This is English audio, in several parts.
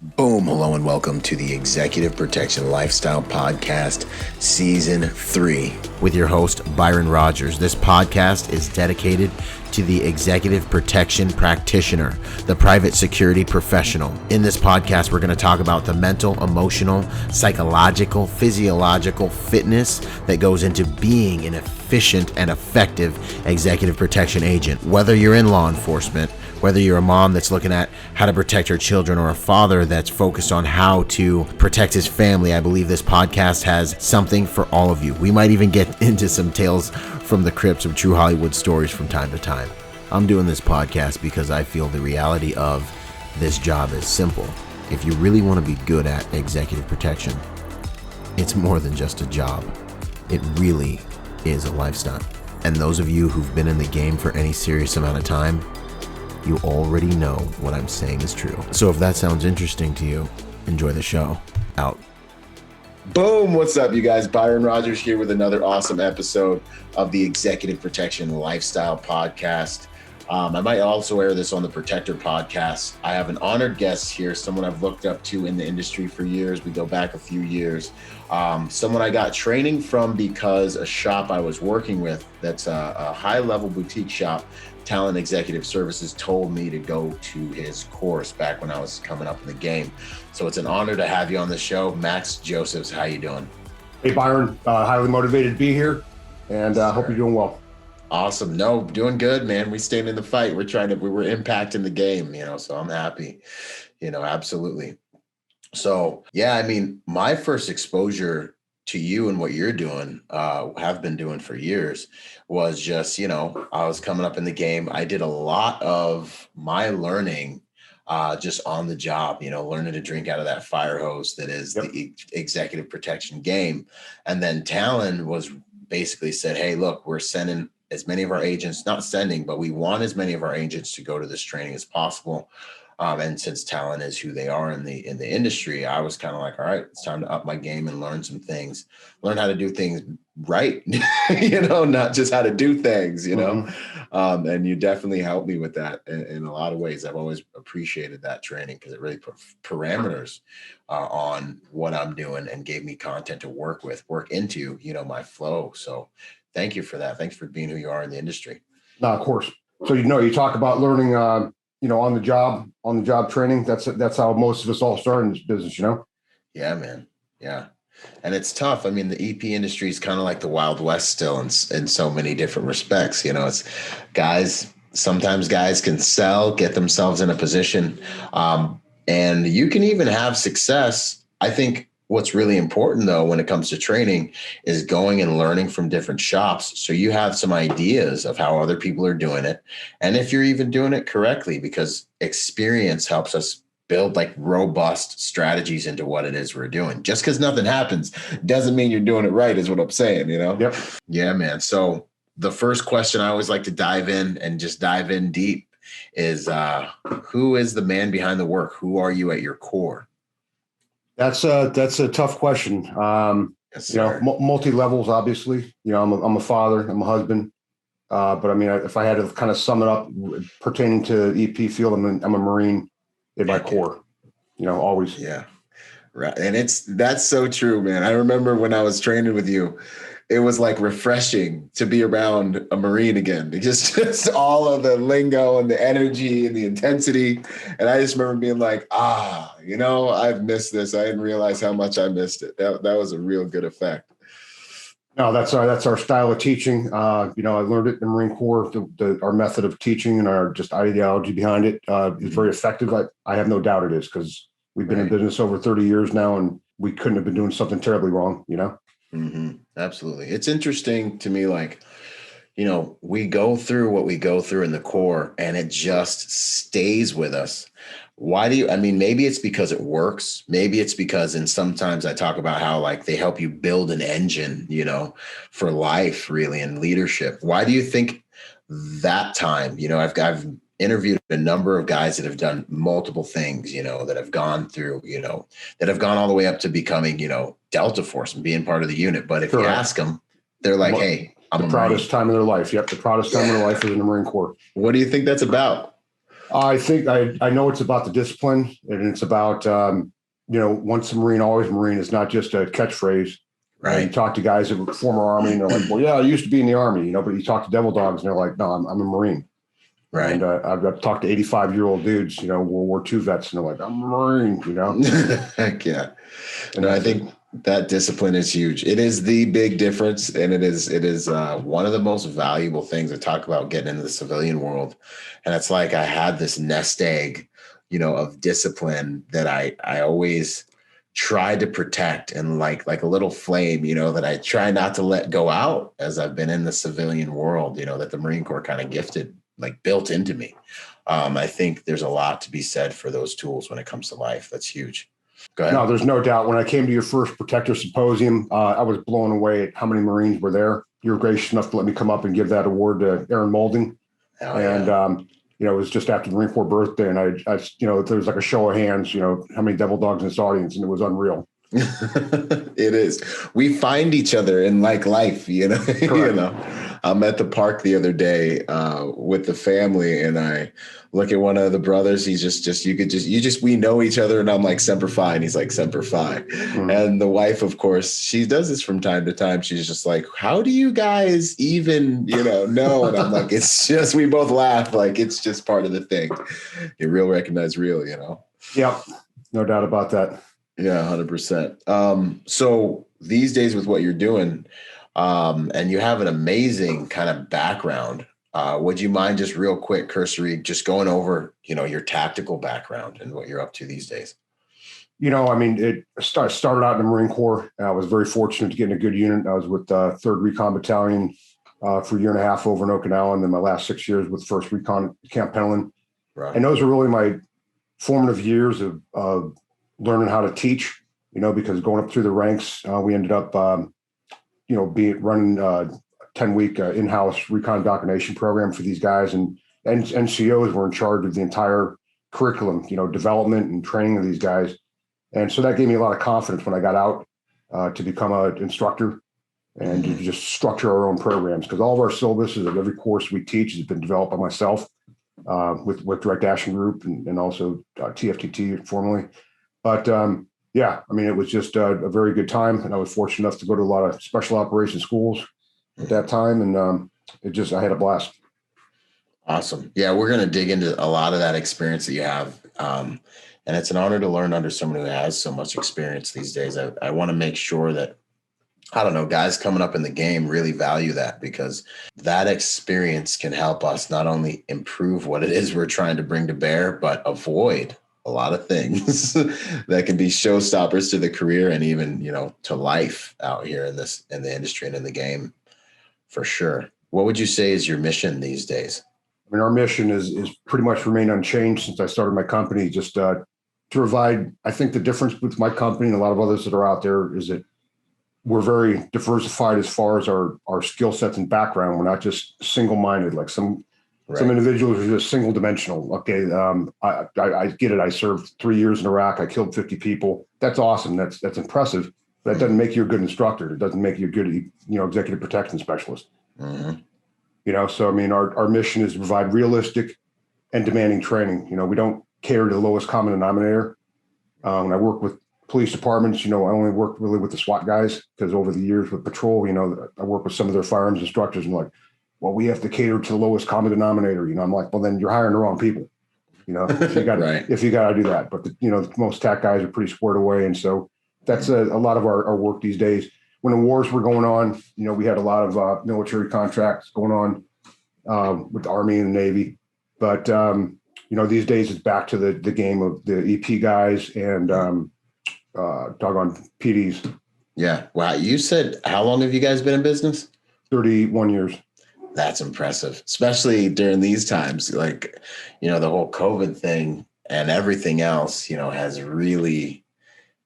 Boom, hello and welcome to the Executive Protection Lifestyle Podcast, Season 3. With your host, Byron Rodgers. This podcast is dedicated to the executive protection practitioner, the private security professional. In this podcast, we're going to talk about the mental, emotional, psychological, physiological fitness that goes into being an efficient and effective executive protection agent. Whether you're in law enforcement, whether you're a mom that's looking at how to protect her children or a father that's focused on how to protect his family, I believe this podcast has something for all of you. We might even get into some tales from the crypts of true Hollywood stories from time to time. I'm doing this podcast because I feel the reality of this job is simple. If you really want to be good at executive protection, it's more than just a job. It really is a lifestyle. And those of you who've been in the game for any serious amount of time, you already know what I'm saying is true. So if that sounds interesting to you, enjoy the show. Out. Boom. What's up, you guys? Byron Rodgers here with another awesome episode of the Executive Protection Lifestyle Podcast. I might also air this on the Protector Podcast. I have an honored guest here, someone I've looked up to in the industry for years. We go back a few years. Someone I got training from because a shop I was working with that's a high-level boutique shop, Talent Executive Services, told me to go to his course back when I was coming up in the game. So it's an honor to have you on the show. Max Josephs, how you doing? Hey, Byron, highly motivated to be here, and hope you're doing well. Awesome. No, doing good, man. We stayed in the fight. We were impacting the game, so I'm happy, absolutely. So, yeah, I mean, my first exposure to you and what you're doing, have been doing for years, was just, I was coming up in the game. I did a lot of my learning just on the job, learning to drink out of that fire hose that is the executive protection game. And then Talon was basically said, hey, look, we're sending as many of our agents, not sending, but we want as many of our agents to go to this training as possible. And since Talent is who they are in the industry, I was kind of like, all right, it's time to up my game and learn some things, learn how to do things right, not just how to do things, Mm-hmm. And you definitely helped me with that in a lot of ways. I've always appreciated that training because it really put parameters on what I'm doing and gave me content to work into, my flow. So thank you for that. Thanks for being who you are in the industry. No, of course. So, you talk about learning, on the job training. That's how most of us all start in this business, Yeah, man. Yeah. And it's tough. I mean, the EP industry is kind of like the Wild West still in so many different respects. It's sometimes guys can get themselves in a position, and you can even have success. I think what's really important, though, when it comes to training is going and learning from different shops. So you have some ideas of how other people are doing it. And if you're even doing it correctly, because experience helps us build like robust strategies into what it is we're doing. Just because nothing happens doesn't mean you're doing it right, is what I'm saying, Yep. Yeah, man. So the first question I always like to dive in deep is who is the man behind the work? Who are you at your core? That's a tough question. Yes, Multi levels, obviously. I'm a father, I'm a husband. But I mean, if I had to kind of sum it up pertaining to EP field, I'm a Marine in my core, always. Yeah. Right. And that's so true, man. I remember when I was training with you, it was like refreshing to be around a Marine again. Just all of the lingo and the energy and the intensity. And I just remember being like, I've missed this. I didn't realize how much I missed it. That was a real good effect. No, that's our style of teaching. I learned it in the Marine Corps. Our method of teaching and our just ideology behind it is very effective. I have no doubt it is, because we've been in business over 30 years now, and we couldn't have been doing something terribly wrong, Mm-hmm. Absolutely. It's interesting to me, we go through what we go through in the Corps, and it just stays with us. Why maybe it's because it works. Maybe it's because, and sometimes I talk about how they help you build an engine, for life really, and leadership. Why do you think that time, I've interviewed a number of guys that have done multiple things, that have gone through, that have gone all the way up to becoming, Delta Force and being part of the unit. But if you ask them, they're like, hey, I'm the proudest time of their life. Yep. The proudest time of their life is in the Marine Corps. What do you think that's about? I think I know it's about the discipline, and it's about once a Marine, always a Marine is not just a catchphrase. Right. You talk to guys that were former Army, and they're like, "Well, yeah, I used to be in the Army," but you talk to Devil Dogs, and they're like, "No, I'm a Marine." Right. And I've talked to 85-year-old dudes, World War II vets, and they're like, "I'm a Marine," Heck yeah. And I think that discipline is huge. It is the big difference, and it is one of the most valuable things to talk about getting into the civilian world. And it's like I had this nest egg, of discipline that I always tried to protect, and like a little flame, that I try not to let go out as I've been in the civilian world, that the Marine Corps kind of gifted, like built into me. I think there's a lot to be said for those tools when it comes to life. That's huge. Go ahead. No, there's no doubt. When I came to your first Protector Symposium, I was blown away at how many Marines were there. You were gracious enough to let me come up and give that award to Aaron Molding. It was just after the Marine Corps birthday, and I there was like a show of hands, how many Devil Dogs in this audience, and it was unreal. It is. We find each other in like life, I'm at the park the other day with the family, and I look at one of the brothers. He's we know each other, and I'm like, Semper Fi, and he's like, Semper Fi. Mm-hmm. And the wife, of course, she does this from time to time. She's just like, how do you guys even, know? And I'm like, it's just, we both laugh. Like, it's just part of the thing. You real recognize real, Yep. No doubt about that. Yeah, 100%. So these days with what you're doing, and you have an amazing kind of background, would you mind just real quick, cursory, just going over, your tactical background and what you're up to these days? It started out in the Marine Corps. I was very fortunate to get in a good unit. I was with 3rd Recon Battalion for a year and a half over in Okinawa, and then my last 6 years with 1st Recon Camp Pendleton. Right. And those were really my formative years of learning how to teach, because going up through the ranks, we ended up, running a 10-week in-house recon indoctrination program for these guys, and NCOs were in charge of the entire curriculum, development and training of these guys. And so that gave me a lot of confidence when I got out to become an instructor and to just structure our own programs, because all of our syllabuses of every course we teach has been developed by myself with Direct Action Group and also TFTT formerly. But it was just a very good time, and I was fortunate enough to go to a lot of special operations schools at that time, and I had a blast. Awesome. Yeah, we're going to dig into a lot of that experience that you have, and it's an honor to learn under someone who has so much experience these days. I want to make sure that, guys coming up in the game really value that, because that experience can help us not only improve what it is we're trying to bring to bear, but avoid a lot of things that can be showstoppers to the career and even, to life out here in the industry and in the game, for sure. What would you say is your mission these days? Our mission is pretty much remained unchanged since I started my company, just to provide, I think the difference with my company and a lot of others that are out there is that we're very diversified as far as our skill sets and background. We're not just single-minded, like some individuals are just single dimensional. Okay. I get it. I served 3 years in Iraq. I killed 50 people. That's awesome. That's impressive. But that doesn't make you a good instructor. It doesn't make you a good, executive protection specialist. Mm-hmm. Our mission is to provide realistic and demanding training. We don't cater to the lowest common denominator. When I work with police departments, I only work really with the SWAT guys, because over the years with patrol, I work with some of their firearms instructors, and like, well, we have to cater to the lowest common denominator. I'm like, well, then you're hiring the wrong people. If you got to do that. But most TAC guys are pretty squared away, and so that's a lot of our work these days. When the wars were going on, we had a lot of military contracts going on with the Army and the Navy. But these days it's back to the game of the EP guys and doggone PDs. Yeah. Wow. You said, how long have you guys been in business? 31 years. That's impressive, especially during these times. Like, the whole COVID thing and everything else, has really,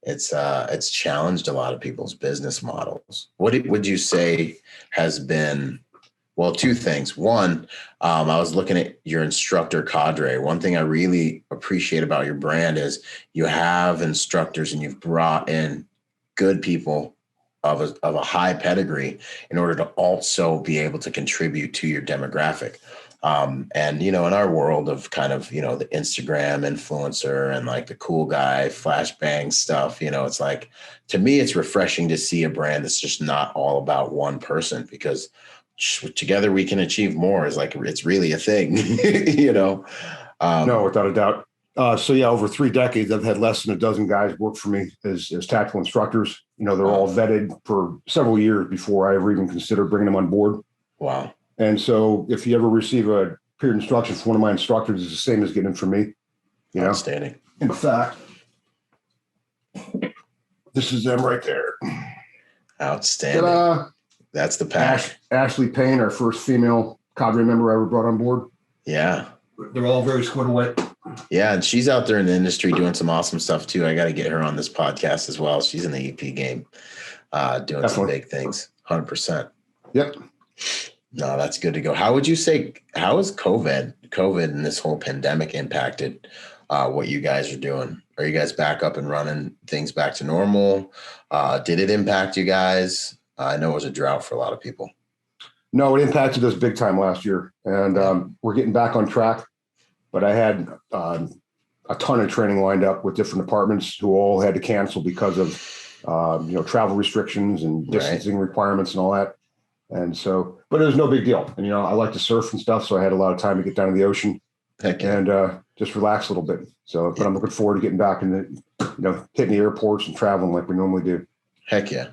it's challenged a lot of people's business models. What would you say has been, well, two things. One, I was looking at your instructor cadre. One thing I really appreciate about your brand is you have instructors and you've brought in good people of a high pedigree in order to also be able to contribute to your demographic. And, in our world of kind of, the Instagram influencer and like the cool guy flashbang stuff, it's like, to me, it's refreshing to see a brand that's just not all about one person, because together we can achieve more is like, it's really a thing, No, without a doubt. Over 3 decades, I've had less than a dozen guys work for me as tactical instructors. They're all vetted for several years before I ever even considered bringing them on board. Wow. And so if you ever receive a period instruction from one of my instructors, it's the same as getting them from me. Outstanding. In fact, this is them right there. Outstanding. Ta-da! That's the pack. Ashley Payne, our first female cadre member I ever brought on board. Yeah. They're all very squared away. Yeah, and she's out there in the industry doing some awesome stuff too. I got to get her on this podcast as well. She's in the EP game, doing Definitely. Some big things. 100%. Yep. No, that's good to go. How would you say, how has COVID and this whole pandemic impacted what you guys are doing? Are you guys back up and running things back to normal? Did it impact you guys? I know it was a drought for a lot of people. No, it impacted us big time last year, and we're getting back on track. But I had a ton of training lined up with different departments who all had to cancel because of travel restrictions and distancing requirements and all that. And so, but it was no big deal. And I like to surf and stuff, so I had a lot of time to get down to the ocean and just relax a little bit. So, but I'm looking forward to getting back and hitting the airports and traveling like we normally do. Heck yeah.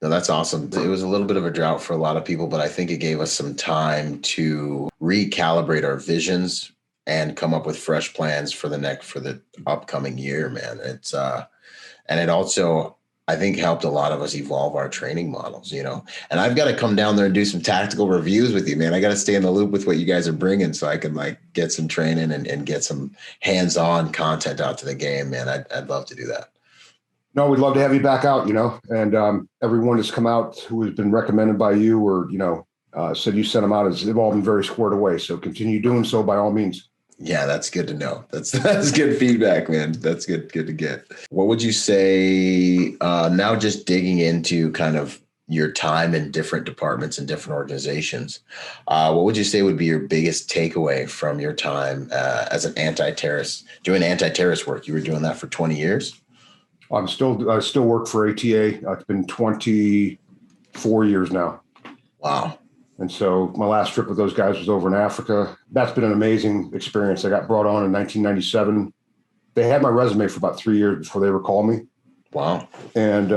No, that's awesome. It was a little bit of a drought for a lot of people, but I think it gave us some time to recalibrate our visions and come up with fresh plans for the upcoming year, man. It's and it also, I think, helped a lot of us evolve our training models, and I've got to come down there and do some tactical reviews with you, man. I got to stay in the loop with what you guys are bringing so I can like get some training and get some hands-on content out to the game, man. I'd love to do that. No, we'd love to have you back out, and everyone that's come out who has been recommended by you or, said you sent them out, they've all been very squared away. So continue doing so by all means. Yeah, that's good to know. That's good feedback, man. That's good to get. What would you say now, just digging into kind of your time in different departments and different organizations, what would you say would be your biggest takeaway from your time as an doing anti-terrorist work? You were doing that for 20 years? I still work for ATA. It's been 24 years now. Wow. And so my last trip with those guys was over in Africa. That's been an amazing experience. I got brought on in 1997. They had my resume for about 3 years before they ever called me. Wow. And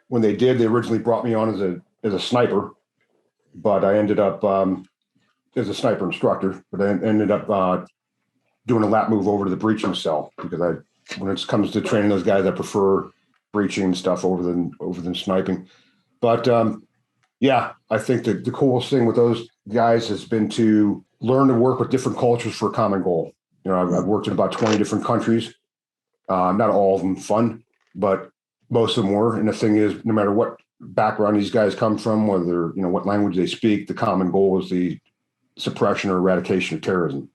when they did, they originally brought me on as a sniper, but I ended up as a sniper instructor, but I ended up doing a lap move over to the breaching cell because when it comes to training those guys, I prefer breaching and stuff over than sniping. But I think that the coolest thing with those guys has been to learn to work with different cultures for a common goal. I've worked in about 20 different countries. Not all of them fun, but most of them were. And the thing is, no matter what background these guys come from, whether, what language they speak, the common goal is the suppression or eradication of terrorism.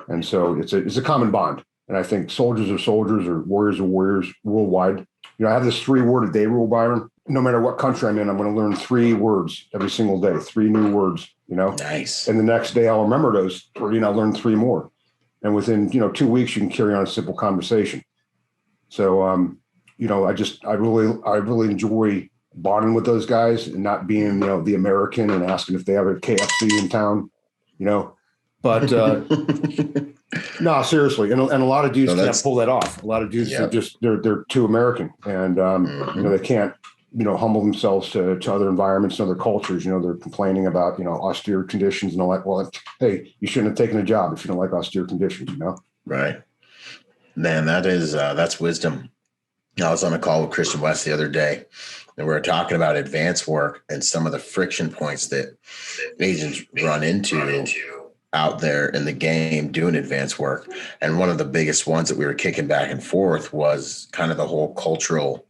And so it's a common bond. And I think soldiers are soldiers or warriors are warriors worldwide. I have this 3-word-a-day rule, Byron. No matter what country I'm in, I'm going to learn 3 words every single day, 3 new words, Nice. And the next day I'll remember those 3 and I'll learn 3 more. And within, 2 weeks, you can carry on a simple conversation. So, I really enjoy bonding with those guys and not being, the American and asking if they have a KFC in town, but, no, seriously. And a lot of dudes can't pull that off. A lot of dudes are they're too American and, they can't, humble themselves to other environments and other cultures. They're complaining about, austere conditions and all that. Well, hey, you shouldn't have taken a job if you don't like austere conditions, Right. Man, that's wisdom. I was on a call with Christian West the other day, and we were talking about advanced work and some of the friction points that agents run into out there in the game doing advanced work. And one of the biggest ones that we were kicking back and forth was kind of the whole cultural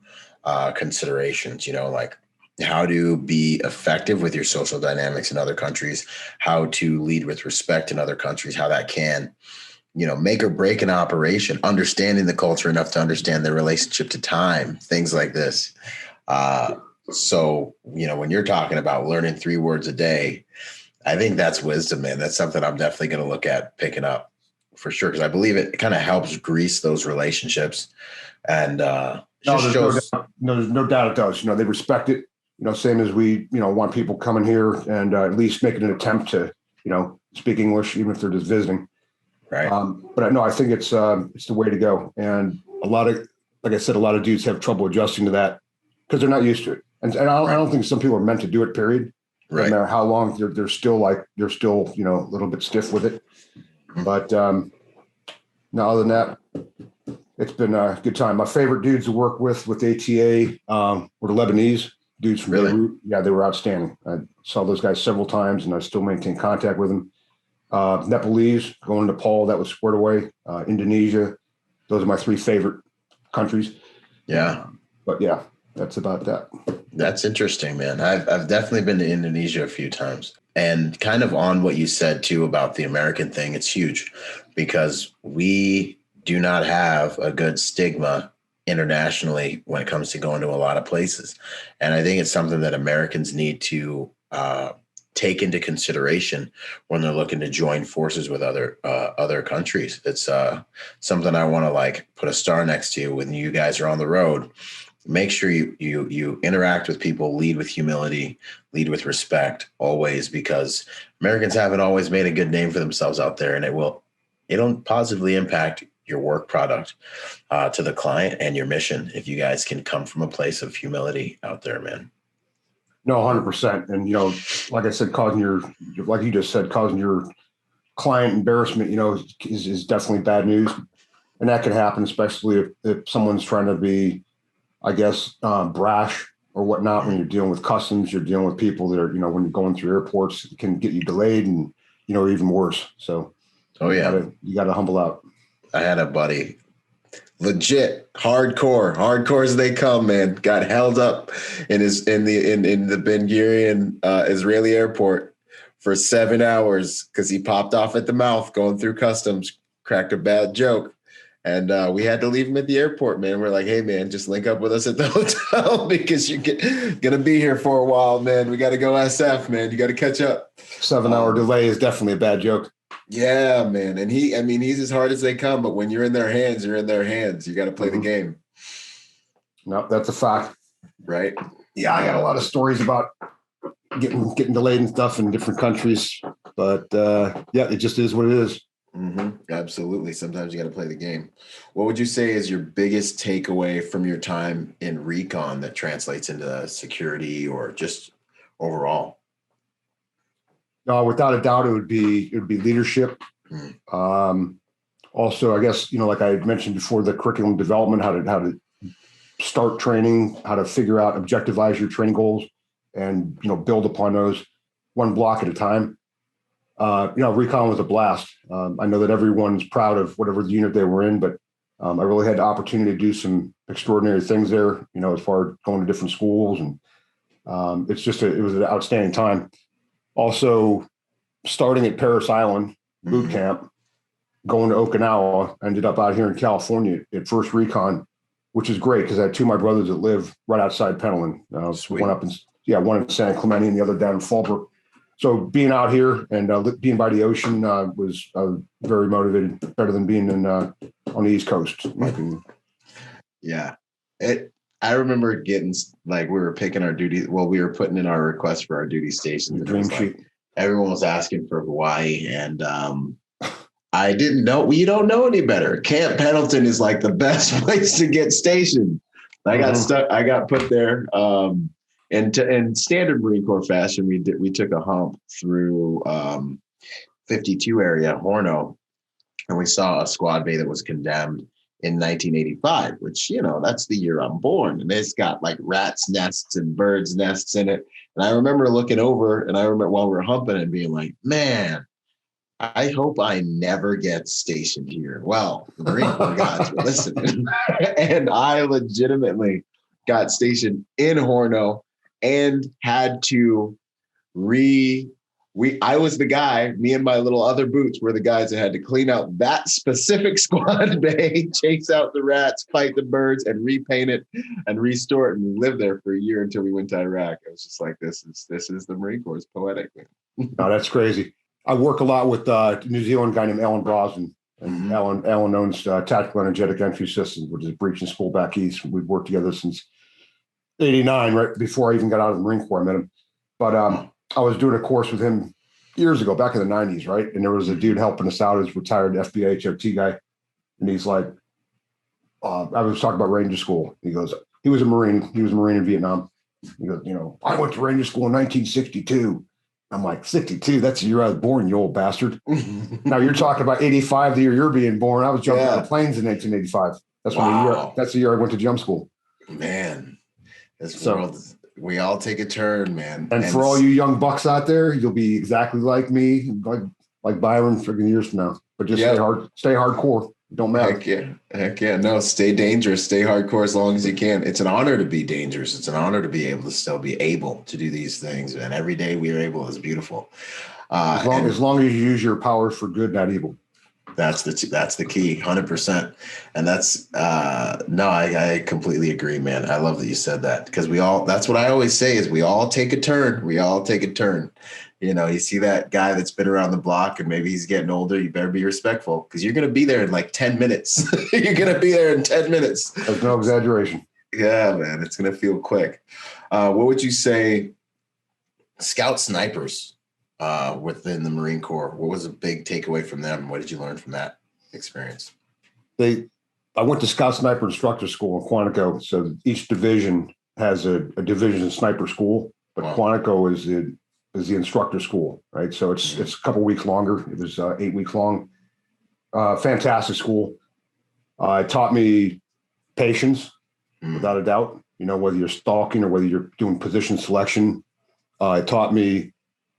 considerations, like how to be effective with your social dynamics in other countries, how to lead with respect in other countries, how that can, make or break an operation, understanding the culture enough to understand their relationship to time, things like this. So, when you're talking about learning 3 words a day, I think that's wisdom, man. That's something I'm definitely going to look at picking up for sure. Cause I believe it kind of helps grease those relationships and, just shows. There's no doubt it does. They respect it, same as we, want people coming here and at least making an attempt to, speak English, even if they're just visiting. Right. But no, I think it's the way to go. And like I said, a lot of dudes have trouble adjusting to that because they're not used to it. And I don't think some people are meant to do it, period. Right. No matter how long they're still a little bit stiff with it. But no, other than that, it's been a good time. My favorite dudes to work with ATA were the Lebanese dudes from Beirut. Yeah, they were outstanding. I saw those guys several times, and I still maintain contact with them. Nepalese, going to Nepal, that was squared away. Indonesia, those are my three favorite countries. Yeah. But yeah, that's about that. That's interesting, man. I've definitely been to Indonesia a few times. And kind of on what you said, too, about the American thing, it's huge because we do not have a good stigma internationally when it comes to going to a lot of places. And I think it's something that Americans need to take into consideration when they're looking to join forces with other countries. It's something I want to put a star next to when you guys are on the road. Make sure you interact with people, lead with humility, lead with respect always, because Americans haven't always made a good name for themselves out there, and it'll positively impact your work product to the client and your mission if you guys can come from a place of humility out there, man. No, 100%. And, like I said, like you just said, causing your client embarrassment, is definitely bad news. And that can happen, especially if someone's trying to be, I guess, brash or whatnot. When you're dealing with customs, you're dealing with people that are, when you're going through airports, it can get you delayed and, even worse. So, you got to humble out. I had a buddy, legit hardcore as they come, man, got held up in the Ben Gurion Israeli airport for 7 hours because he popped off at the mouth going through customs, cracked a bad joke. And we had to leave him at the airport, man. We're like, hey, man, just link up with us at the hotel because you're going to be here for a while, man. We got to go SF, man. You got to catch up. 7-hour delay is definitely a bad joke. Yeah, man. And he's as hard as they come, but when you're in their hands, you're in their hands. You got to play the game. No, that's a fact. Right. Yeah. I got a lot of stories about getting delayed and stuff in different countries, but it just is what it is. Mm-hmm. Absolutely. Sometimes you got to play the game. What would you say is your biggest takeaway from your time in recon that translates into security or just overall? No, without a doubt, it would be leadership. Also, I guess, like I mentioned before, the curriculum development, how to start training, how to figure out, objectivize your training goals and, build upon those one block at a time. Recon was a blast. I know that everyone's proud of whatever the unit they were in, but I really had the opportunity to do some extraordinary things there, as far as going to different schools. And it was an outstanding time. Also, starting at Parris Island boot camp, going to Okinawa, ended up out here in California at First Recon, which is great because I had two of my brothers that live right outside Pentland. One in San Clemente and the other down in Fallbrook. So being out here and being by the ocean was very motivated, better than being on the East Coast, in my opinion. Yeah. I remember getting, we were picking our duty. Well, we were putting in our request for our duty stations. Dream sheet. Everyone was asking for Hawaii. And I didn't know. You don't know any better. Camp Pendleton is the best place to get stationed. I got stuck. I got put there. In standard Marine Corps fashion, we took a hump through 52 area, Horno, and we saw a squad bay that was condemned in 1985, which, that's the year I'm born. And it's got rats' nests and birds' nests in it. And I remember looking over, and I remember while we were humping and being like, man, I hope I never get stationed here. Well, the Marine Corps guys were listening. And I legitimately got stationed in Horno and had to I was the guy, me and my little other boots were the guys that had to clean out that specific squad bay, chase out the rats, fight the birds, and repaint it and restore it. And we lived there for a year until we went to Iraq. I was just like, this is the Marine Corps. It's poetic, man. No, that's crazy. I work a lot with a New Zealand guy named Alan Brosnan. And Alan owns Tactical Energetic Entry Systems, which is a breaching school back east. We've worked together since '89, right before I even got out of the Marine Corps. I met him. But I was doing a course with him years ago, back in the '90s, right? And there was a dude helping us out, his retired FBI HRT guy. And he's like, I was talking about Ranger School. He goes, he was a Marine. He was a Marine in Vietnam. He goes, I went to Ranger School in 1962. I'm like, 62? That's the year I was born, you old bastard. Now you're talking about 85, the year you're being born. I was jumping out of planes in 1985. That's the year I went to jump school. Man, this world, we all take a turn, man. And for all you young bucks out there, you'll be exactly like me, like Byron friggin' years from now. But just stay hardcore. Don't matter. Heck yeah. No, stay dangerous, stay hardcore as long as you can. It's an honor to be dangerous. It's an honor to be able to still be able to do these things. And every day we are able is beautiful. As long as you use your power for good, not evil. That's the key, 100%. And that's, I completely agree, man. I love that you said that, because that's what I always say is we all take a turn. We all take a turn. You see that guy that's been around the block and maybe he's getting older, you better be respectful, because you're going to be there in like 10 minutes. You're going to be there in 10 minutes. There's no exaggeration. Yeah, man. It's going to feel quick. What would you say, scout snipers within the Marine Corps? What was a big takeaway from them? What did you learn from that experience? I went to Scout Sniper Instructor School in Quantico. So each division has a division sniper school, but Quantico is the instructor school, right? So it's a couple weeks longer. It was 8 weeks long. Fantastic school. It taught me patience, without a doubt. Whether you're stalking or whether you're doing position selection. It taught me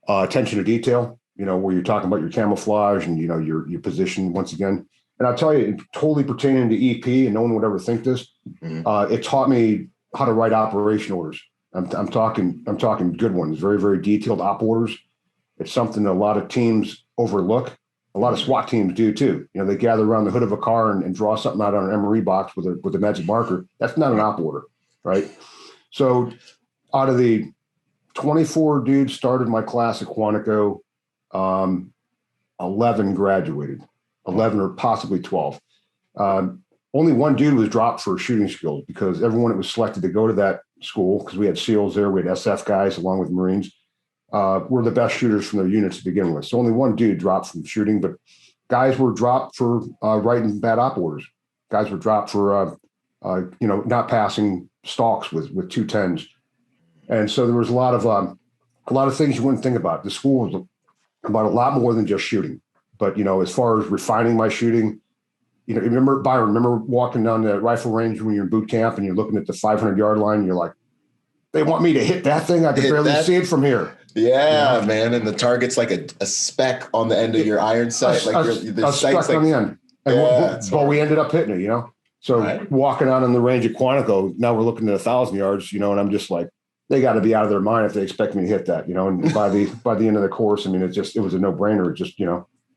attention to detail, where you're talking about your camouflage and, your position once again. And I'll tell you, totally pertaining to EP, and no one would ever think this, it taught me how to write operation orders. I'm talking good ones, very, very detailed op orders. It's something that a lot of teams overlook. A lot of SWAT teams do too. They gather around the hood of a car and draw something out on an MRE box with a magic marker. That's not an op order, right? So out of the 24 dudes started my class at Quantico, 11 graduated, 11 or possibly 12. Only one dude was dropped for shooting skills, because everyone that was selected to go to that school, because we had SEALs there, we had SF guys along with Marines, were the best shooters from their units to begin with. So only one dude dropped from shooting, but guys were dropped for writing bad op orders. Guys were dropped for not passing stalks with 210s. And so there was a lot of things you wouldn't think about. The school was about a lot more than just shooting. But as far as refining my shooting, remember walking down the rifle range when you're in boot camp and you're looking at the 500-yard line, and you're like, they want me to hit that thing? I can barely see it from here. Yeah, man. And the target's like a speck on the end of your iron sight. A speck on the end. But we ended up hitting it, So walking out on the range at Quantico, now we're looking at 1,000 yards, and I'm just like, they got to be out of their mind if they expect me to hit that, and by the end of the course, I mean, it was a no-brainer.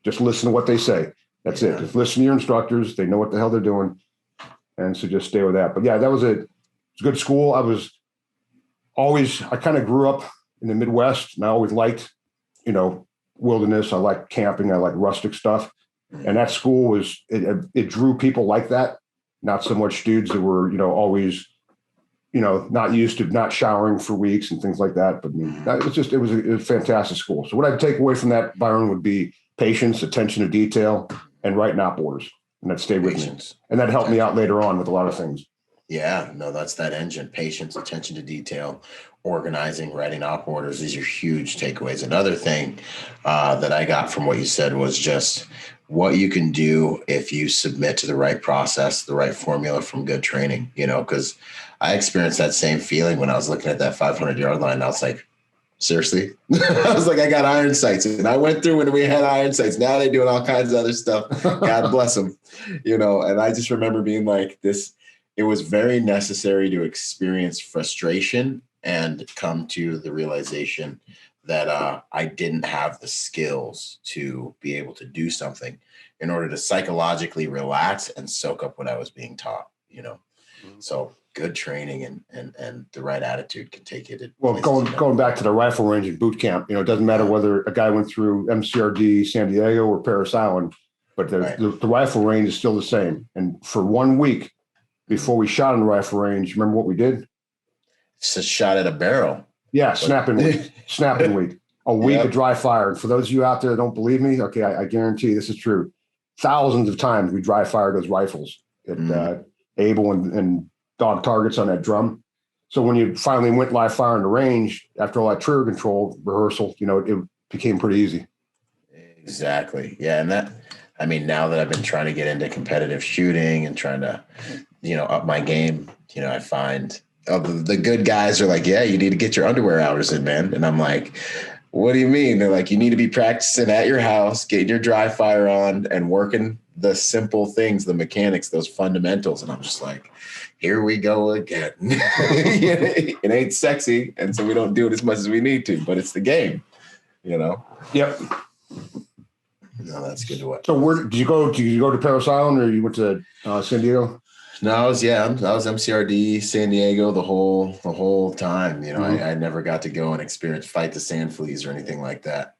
Just listen to what they say. That's it. Just listen to your instructors. They know what the hell they're doing. And so just stay with that. But yeah, that was a good school. I kind of grew up in the Midwest, and I always liked, wilderness. I like camping. I like rustic stuff. And that school it drew people like that. Not so much dudes that were, always, not used to not showering for weeks and things like that. But it was a fantastic school. So what I'd take away from that, Byron, would be patience, attention to detail, and writing op orders. And that stayed with me. And that helped me out later on with a lot of things. Yeah, no, that's that engine. Patience, attention to detail, organizing, writing op orders. These are huge takeaways. Another thing that I got from what you said was just what you can do if you submit to the right process, the right formula from good training, because I experienced that same feeling when I was looking at that 500-yard line. I was like, seriously? I was like, I got iron sights. And I went through when we had iron sights. Now they're doing all kinds of other stuff. God bless them. And I just remember being like this. It was very necessary to experience frustration and come to the realization that I didn't have the skills to be able to do something in order to psychologically relax and soak up what I was being taught, So good training and the right attitude can take you to. Well, going back to the rifle range and boot camp, it doesn't matter whether a guy went through MCRD San Diego or Parris Island, but the rifle range is still the same. And for 1 week before we shot on the rifle range, remember what we did? It's a shot at a barrel. Yeah, snapping week. A week of dry fire. And for those of you out there that don't believe me, okay, I guarantee you this is true. Thousands of times we dry fired those rifles at Able and dog targets on that drum. So when you finally went live fire in the range, after all that trigger control rehearsal, it became pretty easy. Exactly. Yeah. And now that I've been trying to get into competitive shooting and trying to, up my game, I find the good guys are like, yeah, you need to get your underwear hours in, man. And I'm like, what do you mean? They're like, you need to be practicing at your house, getting your dry fire on and working the simple things, the mechanics, those fundamentals. And I'm just like, here we go again. It ain't sexy. And so we don't do it as much as we need to, but it's the game, Yep. No, that's good to watch. So where did you go? Did you go to Parris Island or you went to San Diego? No, I was MCRD, San Diego the whole time. I never got to go and fight the sand fleas or anything like that.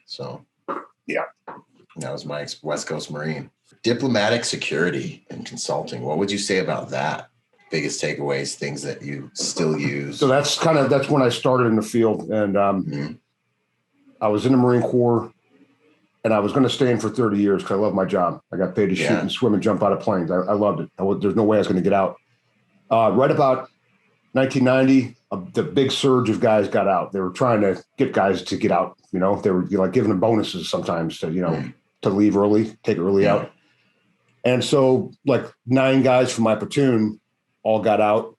So, yeah, that was my West Coast Marine. Diplomatic security and consulting. What would you say about that? Biggest takeaways, things that you still use. So that's when I started in the field, and I was in the Marine Corps. And I was going to stay in for 30 years because I love my job. I got paid to shoot and swim and jump out of planes. I loved it. There's no way I was going to get out. Right about 1990, the big surge of guys got out. They were trying to get guys to get out. They were giving them bonuses sometimes to, to leave early, take early out. And so 9 guys from my platoon all got out.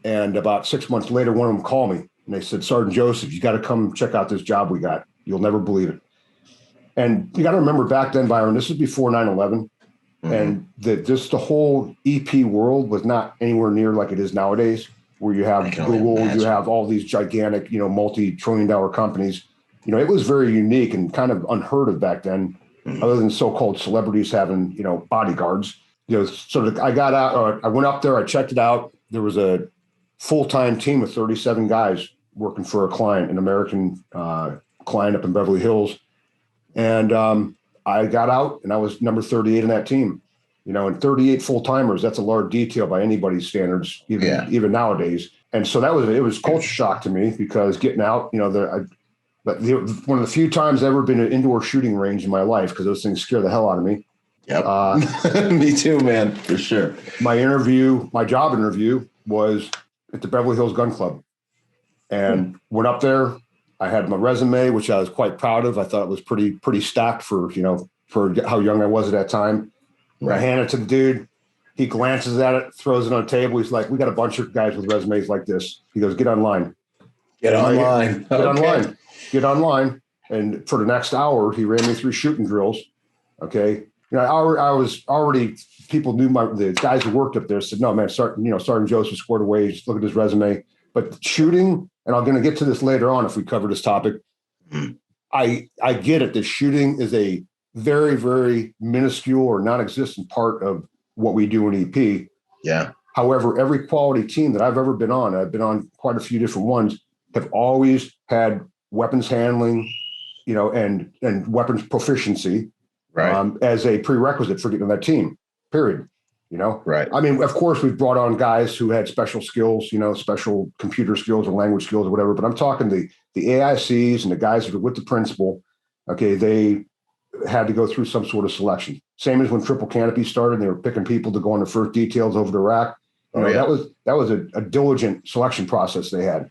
And about 6 months later, one of them called me and they said, Sergeant Joseph, you got to come check out this job we got. You'll never believe it. And you got to remember back then, Byron, this is before 9/11, and the whole EP world was not anywhere near like it is nowadays, where you have Google, you have all these gigantic, multi-trillion-dollar companies. It was very unique and kind of unheard of back then, other than so-called celebrities having, bodyguards. So I got out, I went up there, I checked it out. There was a full-time team of 37 guys working for a client, an American client up in Beverly Hills. And I got out and I was number 38 in that team, and 38 full timers. That's a large detail by anybody's standards, even nowadays. And so it was culture shock to me because getting out, one of the few times I've ever been in an indoor shooting range in my life, because those things scare the hell out of me. Yep. Me too, man, for sure. My job interview was at the Beverly Hills Gun Club, and went up there. I had my resume, which I was quite proud of. I thought it was pretty stacked for how young I was at that time. Right. I hand it to the dude. He glances at it, throws it on the table. He's like, we got a bunch of guys with resumes like this. He goes, get online. Get online. And for the next hour, he ran me through shooting drills. Okay. I was already, people knew the guys who worked up there said, no, man, Sergeant Joseph scored away. Just look at his resume. But shooting, and I'm going to get to this later on if we cover this topic. I get it. The shooting is a very, very minuscule or non-existent part of what we do in EP. Yeah. However, every quality team that I've ever been on, I've been on quite a few different ones, have always had weapons handling, and weapons proficiency as a prerequisite for getting on that team, period. Right. I mean, of course, we've brought on guys who had special skills, special computer skills or language skills or whatever. But I'm talking the AICs and the guys that are with the principal. Okay, they had to go through some sort of selection. Same as when Triple Canopy started, they were picking people to go on the first details over the rack. That was a diligent selection process they had.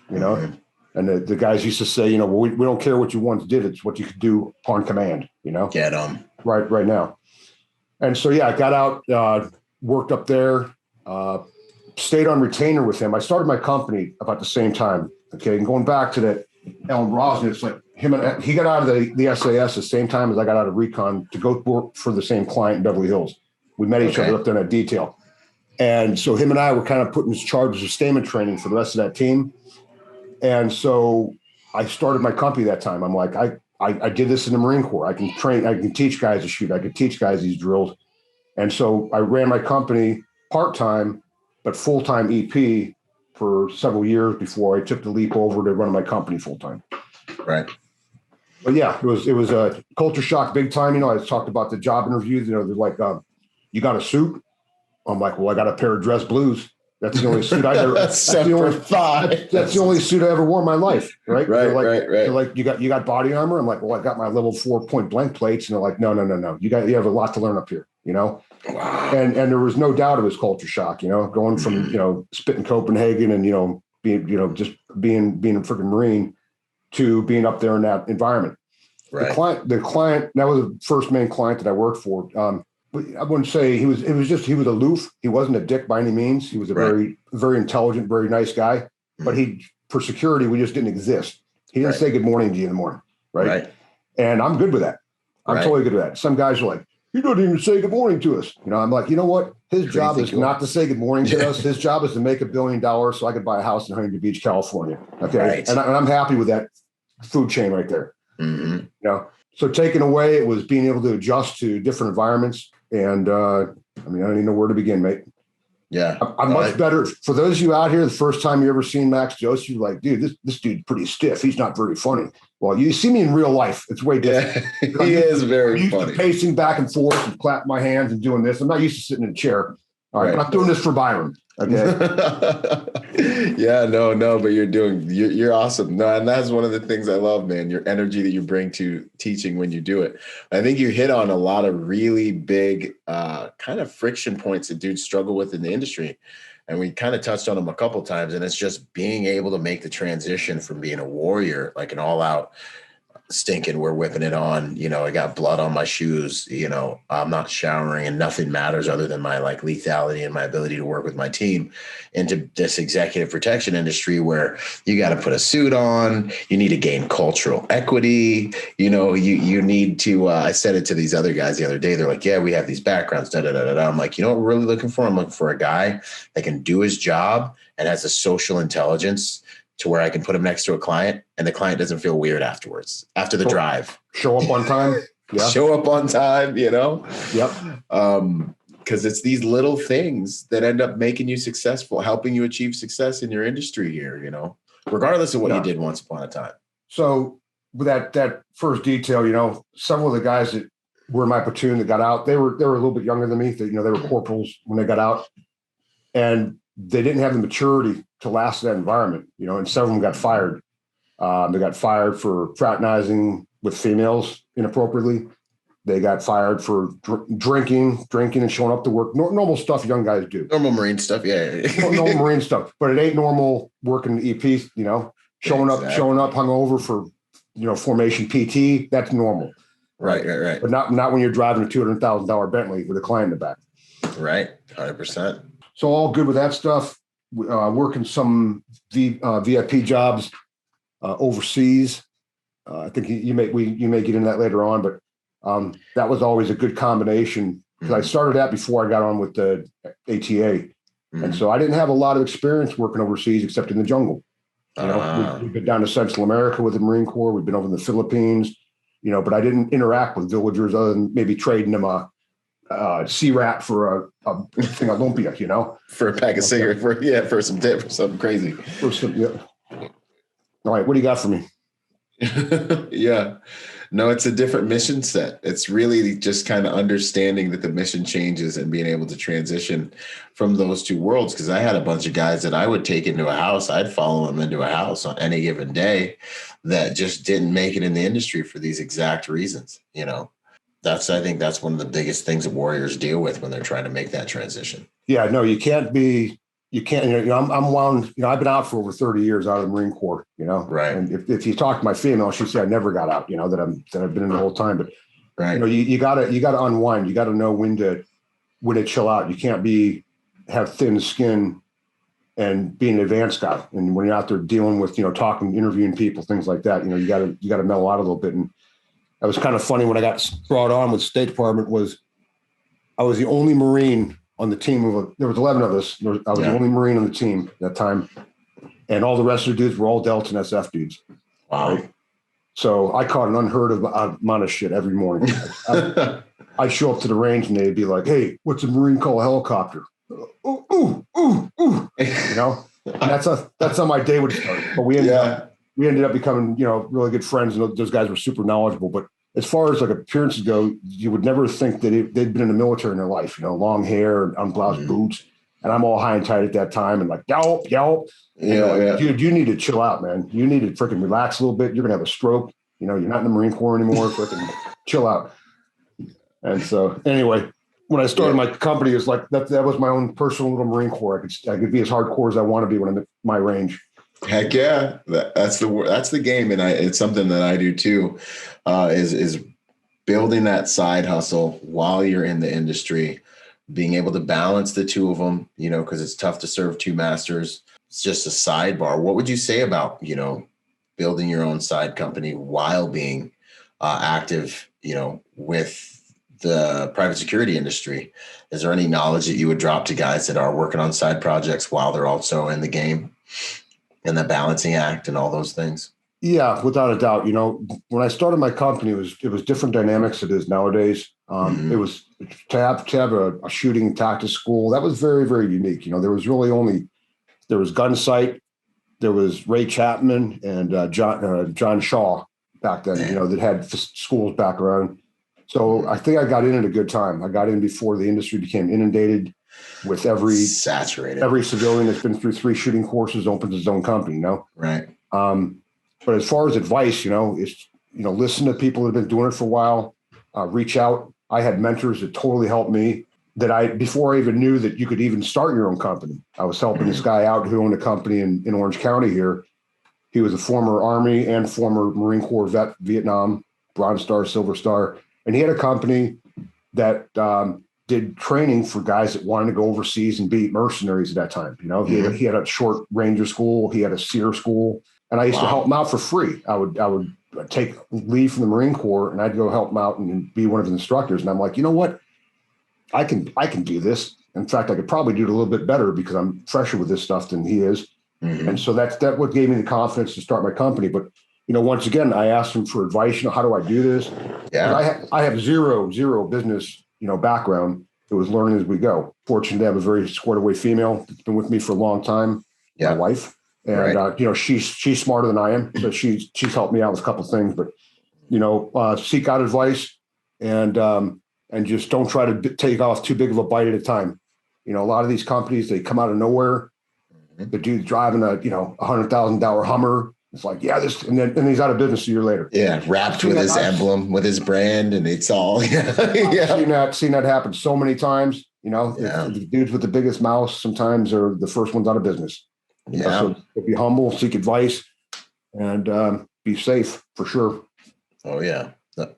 And the guys used to say, well, we don't care what you once did; it's what you could do upon command. Get them right now. And so, I got out, worked up there, stayed on retainer with him. I started my company about the same time. Okay. And going back to that Alan Brosnan, it's like he got out of the SAS the same time as I got out of recon to go work for the same client in Beverly Hills. We met each other up there in that detail. And so him and I were kind of put in charge of sustainment training for the rest of that team. And so I started my company that time. I'm like, I did this in the Marine Corps. I can train, I can teach guys to shoot. I could teach guys these drills. And so I ran my company part-time but full-time EP for several years before I took the leap over to run my company full-time. Right. But yeah, it was a culture shock big time. I talked about the job interviews, they're like, you got a suit? I'm like, well, I got a pair of dress blues. That's the only suit I ever. that's the only suit I ever wore in my life, right? Right, like, right. Like, you got body armor. I'm like, well, I got my level 4 point blank plates, and they're like, no. You have a lot to learn up here, Wow. And there was no doubt it was culture shock, going from spitting Copenhagen and being just being a freaking Marine to being up there in that environment. Right. The client that was the first main client that I worked for. I wouldn't say he was aloof. He wasn't a dick by any means. He was a very, very intelligent, very nice guy. But for security, we just didn't exist. He didn't say good morning to you in the morning. Right. And I'm good with that. I'm totally good with that. Some guys are like, you don't even say good morning to us. I'm like, you know what? His job is not to say good morning to us. His job is to make $1 billion so I could buy a house in Huntington Beach, California. Okay. Right. And I'm happy with that food chain right there. Mm-hmm. So taken away, it was being able to adjust to different environments. And I don't even know where to begin, mate. Yeah. I'm much better. For those of you out here, the first time you ever seen Max Joseph, you're like, dude, this dude's pretty stiff. He's not very funny. Well, you see me in real life. It's way different. Yeah, he is very funny. To pacing back and forth and clapping my hands and doing this. I'm not used to sitting in a chair. All right. But I'm doing this for Byron. Okay. Yeah, no, but you're awesome. No, and that's one of the things I love, man, your energy that you bring to teaching when you do it. I think you hit on a lot of really big kind of friction points that dudes struggle with in the industry. And we kind of touched on them a couple of times, and it's just being able to make the transition from being a warrior, like an all out stinking, we're whipping it on, I got blood on my shoes, I'm not showering and nothing matters other than my like lethality and my ability to work with my team, into this executive protection industry where you got to put a suit on, you need to gain cultural equity, you need to, I said it to these other guys the other day, they're like, yeah, we have these backgrounds, da, da, da, da, da. I'm like, what we're really looking for? I'm looking for a guy that can do his job and has a social intelligence to where I can put him next to a client and the client doesn't feel weird afterwards, after the drive. Show up on time. Yeah. Show up on time, Yep. Because it's these little things that end up making you successful, helping you achieve success in your industry here, regardless of what you did once upon a time. So with that first detail, several of the guys that were in my platoon that got out, they were a little bit younger than me. They were corporals when they got out. And they didn't have the maturity to last in that environment, and several of them got fired. They got fired for fraternizing with females inappropriately. They got fired for drinking and showing up to work. Normal stuff young guys do. Normal Marine stuff, yeah. Normal Marine stuff, but it ain't normal working EP. Showing up hungover for formation PT. That's normal. Right. But not when you're driving a $200,000 Bentley with a client in the back. Right, 100%. So all good with that stuff. Working some VIP jobs overseas. I think you may get into that later on, but that was always a good combination because I started that before I got on with the ATA, and so I didn't have a lot of experience working overseas except in the jungle. We've been down to Central America with the Marine Corps. We've been over in the Philippines, but I didn't interact with villagers other than maybe trading them a sea rat for a thing of lumpia, for a pack of cigarettes, for some dip, for something crazy. All right, what do you got for me? Yeah, no, it's a different mission set. It's really just kind of understanding that the mission changes and being able to transition from those two worlds. Because I had a bunch of guys that I would take into a house. I'd follow them into a house on any given day that just didn't make it in the industry for these exact reasons, I think that's one of the biggest things that warriors deal with when they're trying to make that transition. Yeah, no, you can't. I'm wound. I've been out for over 30 years out of the Marine Corps. Right. And if you talk to my female, she'd say I never got out. That I've been in the whole time. But right. You gotta unwind. You got to know when to chill out. You can't have thin skin and be an advanced guy. And when you're out there dealing with talking, interviewing people, things like that, you got to mellow out a little bit. And that was kind of funny when I got brought on with State Department. I was the only Marine on the team there was 11 of us. I was the only Marine on the team at that time. And all the rest of the dudes were all Delta and SF dudes. Wow. Right? So I caught an unheard of amount of shit every morning. I'd show up to the range and they'd be like, hey, what's a Marine call a helicopter? Ooh. you know, and that's how my day would start. But we ended up becoming, really good friends, and those guys were super knowledgeable. But as far as like appearances go, you would never think that they'd been in the military in their life, long hair and unbloused boots. And I'm all high and tight at that time and like, yelp. Yeah. Dude, you need to chill out, man. You need to freaking relax a little bit. You're going to have a stroke. You're not in the Marine Corps anymore. Freaking chill out. And so anyway, when I started my company, it was like that was my own personal little Marine Corps. I could be as hardcore as I want to be when I'm at my range. Heck yeah. That's the game. And it's something that I do too, is building that side hustle while you're in the industry, being able to balance the two of them, because it's tough to serve two masters. It's just a sidebar. What would you say about, building your own side company while being active, with the private security industry? Is there any knowledge that you would drop to guys that are working on side projects while they're also in the game and the balancing act and all those things? Yeah, without a doubt. When I started my company, it was different dynamics than it is nowadays. It was to have a shooting tactics school. That was very, very unique. There was really there was Gunsight, there was Ray Chapman and John Shaw back then, that had schools back around. So I think I got in at a good time. I got in before the industry became inundated with every civilian that's been through 3 shooting courses opens his own company, Right. But as far as advice, it's, listen to people that have been doing it for a while, reach out. I had mentors that totally helped me before I even knew that you could even start your own company. I was helping this guy out who owned a company in Orange County here. He was a former Army and former Marine Corps vet, Vietnam, Bronze Star, Silver Star. And he had a company that did training for guys that wanted to go overseas and be mercenaries at that time. He had a short ranger school. He had a SEER school. And I used to help him out for free. I would take leave from the Marine Corps and I'd go help him out and be one of his instructors. And I'm like, you know what? I can do this. In fact, I could probably do it a little bit better because I'm fresher with this stuff than he is. Mm-hmm. And so that's what gave me the confidence to start my company. But, once again, I asked him for advice. How do I do this? Yeah. I have zero business, background. It was learning as we go. Fortunate to have a very squared away female that's been with me for a long time, my wife. And, right. She's smarter than I am. So she's helped me out with a couple of things. But, seek out advice and just don't try to take off too big of a bite at a time. A lot of these companies, they come out of nowhere. Mm-hmm. The dude's driving a $100,000 Hummer. It's like, and he's out of business a year later. Yeah, wrapped with his emblem, with his brand, and it's all. I've seen that happen so many times. The dudes with the biggest mouth sometimes are the first ones out of business. So be humble, seek advice, and be safe for sure. Oh yeah.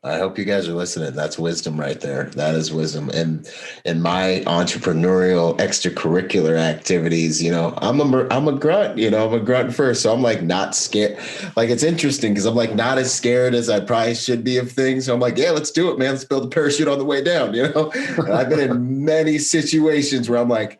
I hope you guys are listening. That's wisdom right there. That is wisdom. And in my entrepreneurial extracurricular activities, I'm a grunt, I'm a grunt first. So I'm like not scared. Like, it's interesting because I'm like not as scared as I probably should be of things. So I'm like, yeah, let's do it, man. Let's build a parachute on the way down, And I've been in many situations where I'm like,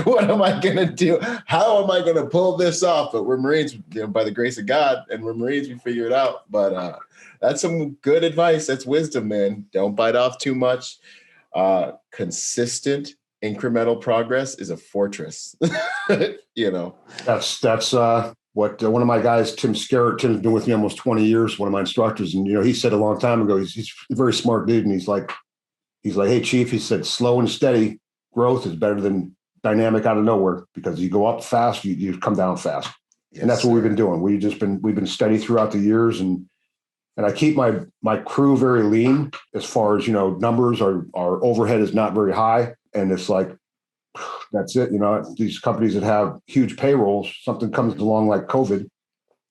what am I going to do? How am I going to pull this off? But we're Marines, by the grace of God, and we're Marines, we figure it out. But that's some good advice. That's wisdom, man. Don't bite off too much. Consistent incremental progress is a fortress. That's what one of my guys, Tim Scarrett, Tim's been with me almost 20 years, one of my instructors. And, he said a long time ago, he's a very smart dude. And he's like, hey, Chief, he said, slow and steady growth is better than dynamic out of nowhere, because you go up fast, you come down fast. Yes, and that's what we've been doing. We've been steady throughout the years. And I keep my crew very lean as far as, numbers. Our overhead is not very high. And it's like, that's it. These companies that have huge payrolls, something comes along like COVID,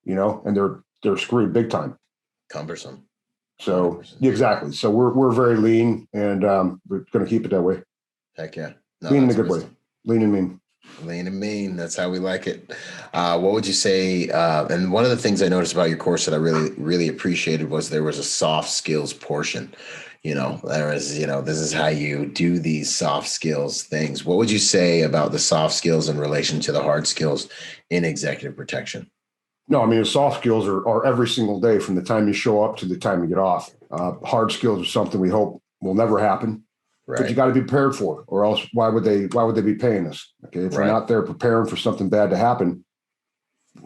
and they're screwed big time. Cumbersome. So 100%. Exactly. So we're very lean, and we're going to keep it that way. Heck yeah. No, lean in a good way. Lean and mean. Lean and mean. That's how we like it. What would you say? And one of the things I noticed about your course that I really, really appreciated was there was a soft skills portion. There is, this is how you do these soft skills things. What would you say about the soft skills in relation to the hard skills in executive protection? No, I mean, the soft skills are every single day from the time you show up to the time you get off. Hard skills are something we hope will never happen. but you got to be prepared for it, or else why would they be paying us? Okay. If we're not there preparing for something bad to happen,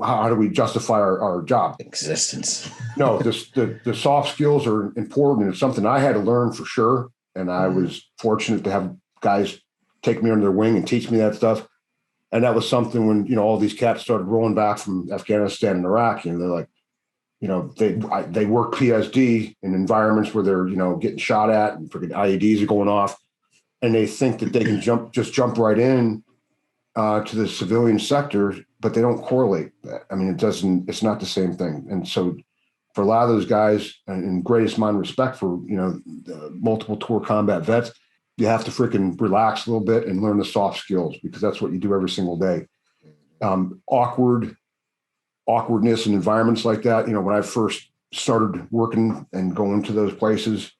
how do we justify our job existence? No, the soft skills are important. It's something I had to learn for sure. And I was fortunate to have guys take me under their wing and teach me that stuff. And that was something when, you know, all these cats started rolling back from Afghanistan and Iraq, and they're like, you know, they work PSD in environments where they're, you know, getting shot at and freaking IEDs are going off. And they think that they can jump right in to the civilian sector, but they don't correlate that. I mean, it's not the same thing. And so for a lot of those guys, and greatest amount of respect for, you know, the multiple tour combat vets, you have to freaking relax a little bit and learn the soft skills, because that's what you do every single day. Awkwardness in environments like that. You know, when I first started working and going to those places,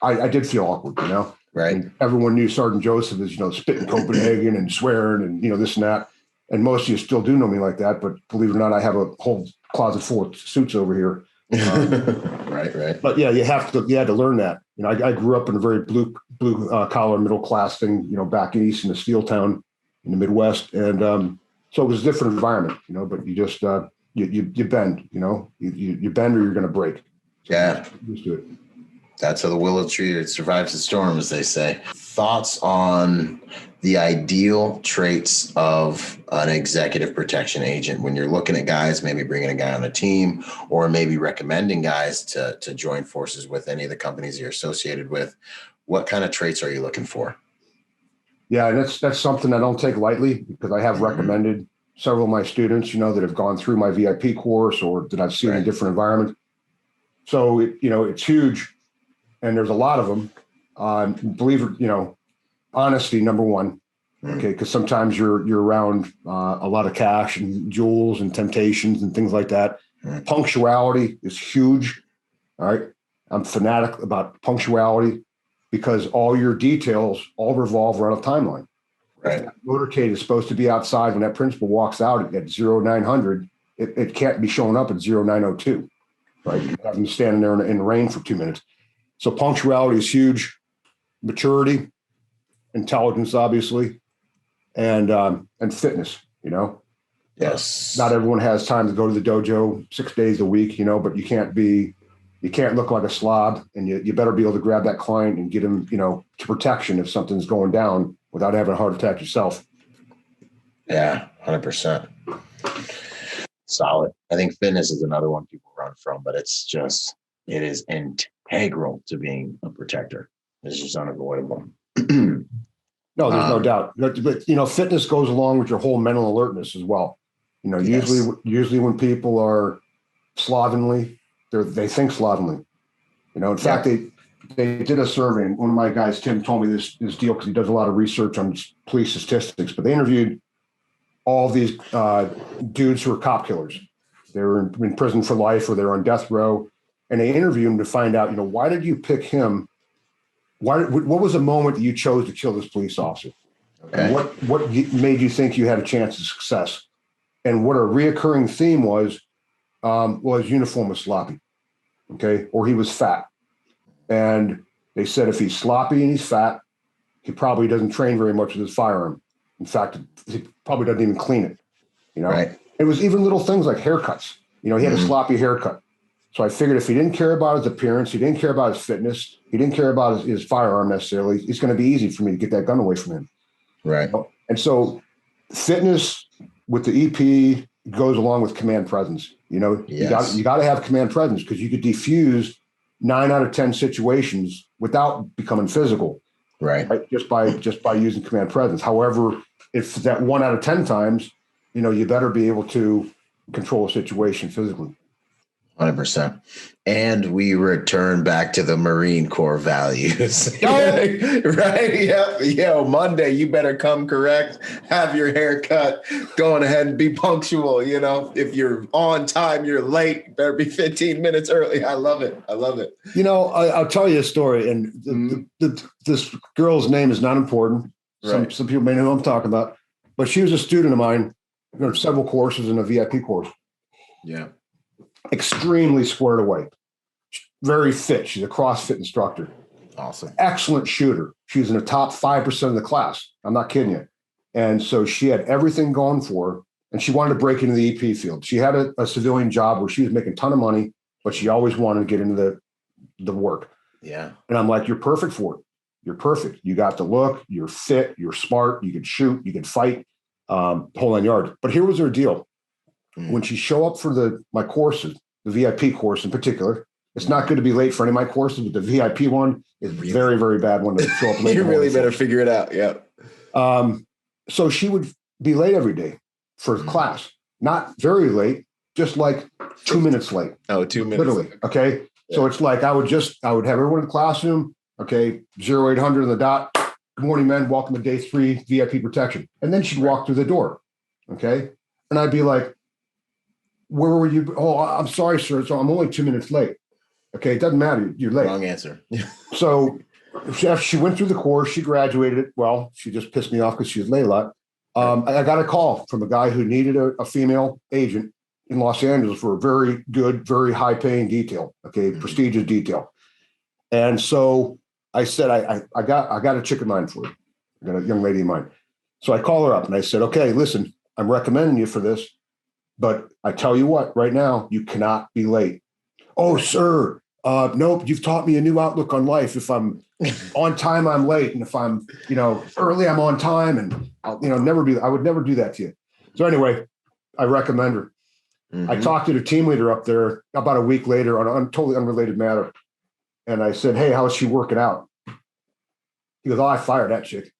I did feel awkward, you know. Right. And everyone knew Sergeant Joseph as, you know, spitting Copenhagen and swearing and, you know, this and that. And most of you still do know me like that, but believe it or not, I have a whole closet full of suits over here. Right. But yeah, you had to learn that. You know, I grew up in a very blue collar middle class thing, you know, back east in a steel town in the Midwest, and so it was a different environment, you know. But you just you bend, you know, you bend or you're going to break. So yeah, just do it. That's how the willow tree survives the storm, as they say. Thoughts on the ideal traits of an executive protection agent when you're looking at guys, maybe bringing a guy on a team, or maybe recommending guys to join forces with any of the companies you're associated with? What kind of traits are you looking for? Yeah, and that's something I don't take lightly, because I have recommended several of my students, you know, that have gone through my VIP course or that I've seen in different environments. So, you know, it's huge. And there's a lot of them. Believe it, you know, honesty, number one. Okay, because sometimes you're around a lot of cash and jewels and temptations and things like that. Punctuality is huge. All right, I'm fanatic about punctuality, because all your details all revolve around a timeline. Right. That motorcade is supposed to be outside when that principal walks out at 0900. It can't be showing up at 0902. Right, you have them standing there in the rain for 2 minutes. So punctuality is huge. Maturity, intelligence, obviously, and fitness, you know. Yes. Not everyone has time to go to the dojo 6 days a week, you know, but you can't look like a slob, and you better be able to grab that client and get him, you know, to protection if something's going down without having a heart attack yourself. Yeah, 100%. Solid. I think fitness is another one people run from, but it is integral to being a protector. It's just unavoidable. No, there's no doubt. But, you know, fitness goes along with your whole mental alertness as well. You know, usually when people are slovenly, they think slovenly. You know, in fact, they did a survey, and one of my guys, Tim, told me this deal, because he does a lot of research on police statistics, but they interviewed all these dudes who are cop killers. They were in prison for life, or they're on death row. And they interviewed him to find out, you know, why did you pick him? What was the moment that you chose to kill this police officer? Okay. And what made you think you had a chance of success? And what a reoccurring theme was uniform was sloppy, okay, or he was fat. And they said if he's sloppy and he's fat, he probably doesn't train very much with his firearm. In fact, he probably doesn't even clean it. You know, right. It was even little things like haircuts. You know, he had a sloppy haircut. So I figured if he didn't care about his appearance, he didn't care about his fitness, he didn't care about his firearm necessarily, it's going to be easy for me to get that gun away from him. Right. And so fitness with the EP goes along with command presence. You know, you got to have command presence, because you could defuse 9 out of 10 situations without becoming physical. Right. Just by using command presence. However, if that 1 out of 10 times, you know, you better be able to control a situation physically. 100%. And we return back to the Marine Corps values. Right? Yep. Yo, Monday, you better come correct, have your hair cut, go on ahead and be punctual. You know, if you're on time, you're late, better be 15 minutes early. I love it. You know, I'll tell you a story. And this girl's name is not important. Some people may know who I'm talking about, but she was a student of mine. There were several courses in a VIP course. Yeah. Extremely squared away, very fit. She's a CrossFit instructor. Awesome. Excellent shooter. She was in the top 5% of the class. I'm not kidding you. And so she had everything going for her, and she wanted to break into the EP field. She had a civilian job where she was making a ton of money, but she always wanted to get into the work. Yeah. And I'm like, you're perfect for it. You're perfect. You got the look, you're fit, you're smart, you can shoot, you can fight, whole 9 yards. But here was her deal. When she show up for my courses, the VIP course in particular, it's not good to be late for any of my courses, but the VIP one is very, very bad one to show up late. You really better figure it out. Yeah. So she would be late every day for class, not very late, just like 2 minutes late. Oh, 2 minutes. Literally. Okay. Yeah. So it's like I would have everyone in the classroom. Okay. 0800 on the dot. Good morning, men. Welcome to day 3 VIP protection. And then she'd walk through the door. Okay. And I'd be like, where were you? Oh, I'm sorry, sir. So I'm only 2 minutes late. Okay. It doesn't matter. You're late. Wrong answer. So after she went through the course, she graduated. Well, she just pissed me off because she was late a lot. I got a call from a guy who needed a female agent in Los Angeles for a very good, very high paying detail. Okay. Prestigious detail. And so I said, I got a chick in mind for you. I got a young lady in mind. So I call her up and I said, okay, listen, I'm recommending you for this, but I tell you what, right now, you cannot be late. Oh, sir. Nope. You've taught me a new outlook on life. If I'm on time, I'm late. And if I'm, early, I'm on time, and I'll, I would never do that to you. So anyway, I recommend her. I talked to the team leader up there about a week later on a totally unrelated matter. And I said, hey, how's she working out? He goes, oh, I fired that chick.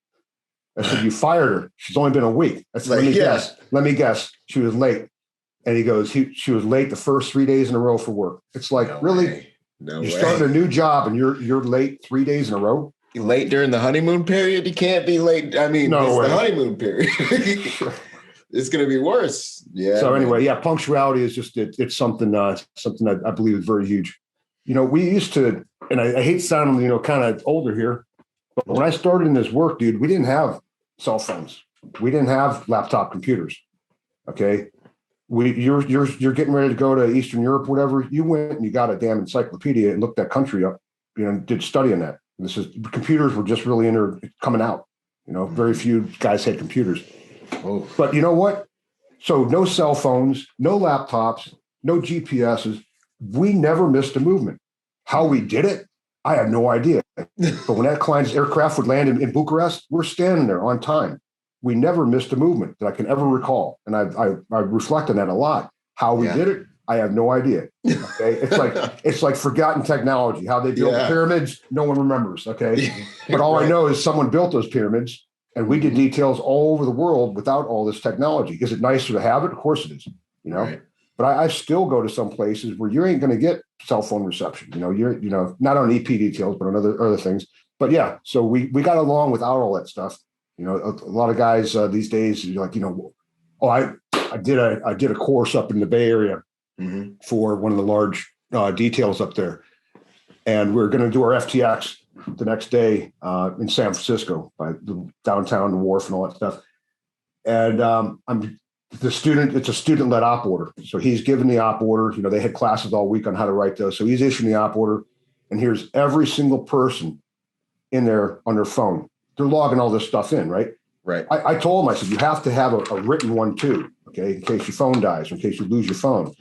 I said, you fired her. She's only been a week. I said, let me guess. She was late. And he goes, she was late the first 3 days in a row for work. It's like, no really? Way. No you're way. Starting a new job and you're late 3 days in a row? You're late during the honeymoon period? You can't be late. I mean, no it's way. The honeymoon period. It's going to be worse. Yeah. So anyway, punctuality is just, it's something I believe is very huge. We used to, and I hate sounding, kind of older here, but when I started in this work, dude, we didn't have cell phones. We didn't have laptop computers. Okay. You're getting ready to go to Eastern Europe, whatever. You went and you got a damn encyclopedia and looked that country up, did study on that. Computers were just really coming out. Very few guys had computers. Oh. But you know what? So no cell phones, no laptops, no GPSs. We never missed a movement. How we did it, I have no idea. But when that client's aircraft would land in Bucharest, we're standing there on time. We never missed a movement that I can ever recall. And I reflect on that a lot. How we did it, I have no idea. Okay. It's like forgotten technology. How they built the pyramids, no one remembers. Okay. But all I know is someone built those pyramids, and we did details all over the world without all this technology. Is it nicer to have it? Of course it is, Right. But I still go to some places where you ain't going to get cell phone reception. You're not on EP details, but on other things. But yeah, so we got along without all that stuff. A lot of guys these days, like, I did a course up in the Bay Area for one of the large details up there, and we're going to do our FTX the next day in San Francisco, by the downtown, the wharf, and all that stuff. And it's a student-led op order. So he's given the op order. They had classes all week on how to write those. So he's issuing the op order, and here's every single person in there on their phone. They're logging all this stuff in, right? Right. I told them, I said, you have to have a written one too, okay, in case your phone dies, or in case you lose your phone.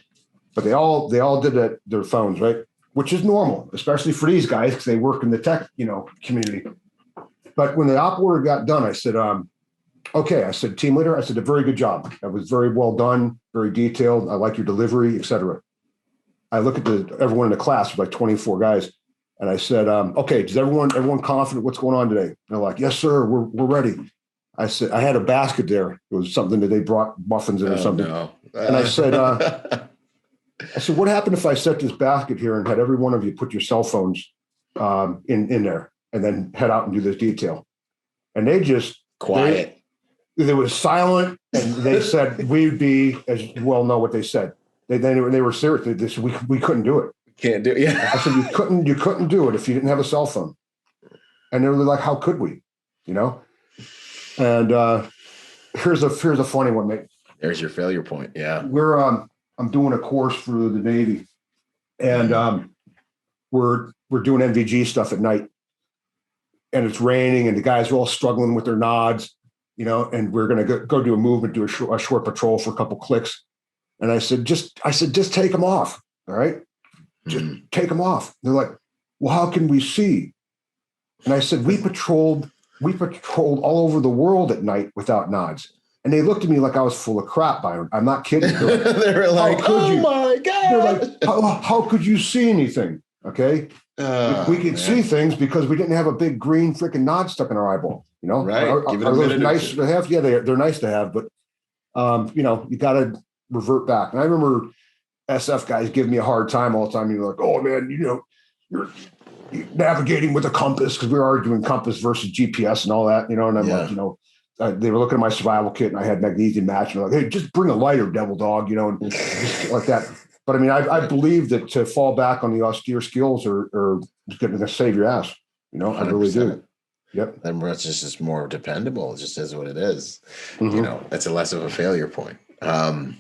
But they all did that, their phones, right? Which is normal, especially for these guys because they work in the tech, community. But when the op order got done, I said, okay, I said, team leader, I said, a very good job. That was very well done, very detailed. I like your delivery, et cetera. I look at everyone in the class, was like 24 guys. And I said, okay, is everyone confident what's going on today? And they're like, yes, sir, we're ready. I said, I had a basket there. It was something that they brought muffins in or something. No. And I said, what happened if I set this basket here and had every one of you put your cell phones in there and then head out and do this detail? And they just quiet. They was silent, and they said we'd be, as well know what they said. They were serious. They said we couldn't do it. Can't do it. Yeah. I said you couldn't do it if you didn't have a cell phone. And they were like, how could we? And here's a funny one, mate. There's your failure point. Yeah. I'm doing a course for the Navy, and we're doing NVG stuff at night. and it's raining and the guys are all struggling with their nods, and we're going to go do a movement, do a short patrol for a couple clicks. And I said, just take them off. All right. Just take them off. They're like, well, how can we see? And I said, we patrolled all over the world at night without nods. And they looked at me like I was full of crap, Byron. I'm not kidding. They were like, oh my God. They're like, how could you see anything? Okay. We could see things because we didn't have a big green freaking nod stuck in our eyeball. Right. Are those nice to have? Yeah, they're nice to have, but you got to revert back. And I remember SF guys give me a hard time all the time. You're like, oh man, you're navigating with a compass, because we were doing compass versus GPS and all that, and I'm like, they were looking at my survival kit and I had magnesium match, and they're like, hey, just bring a lighter, devil dog, and just like that. But I mean, I believe that to fall back on the austere skills are going to save your ass. I really do. Yep. Then it's just more dependable. It just is what it is. That's a less of a failure point. No,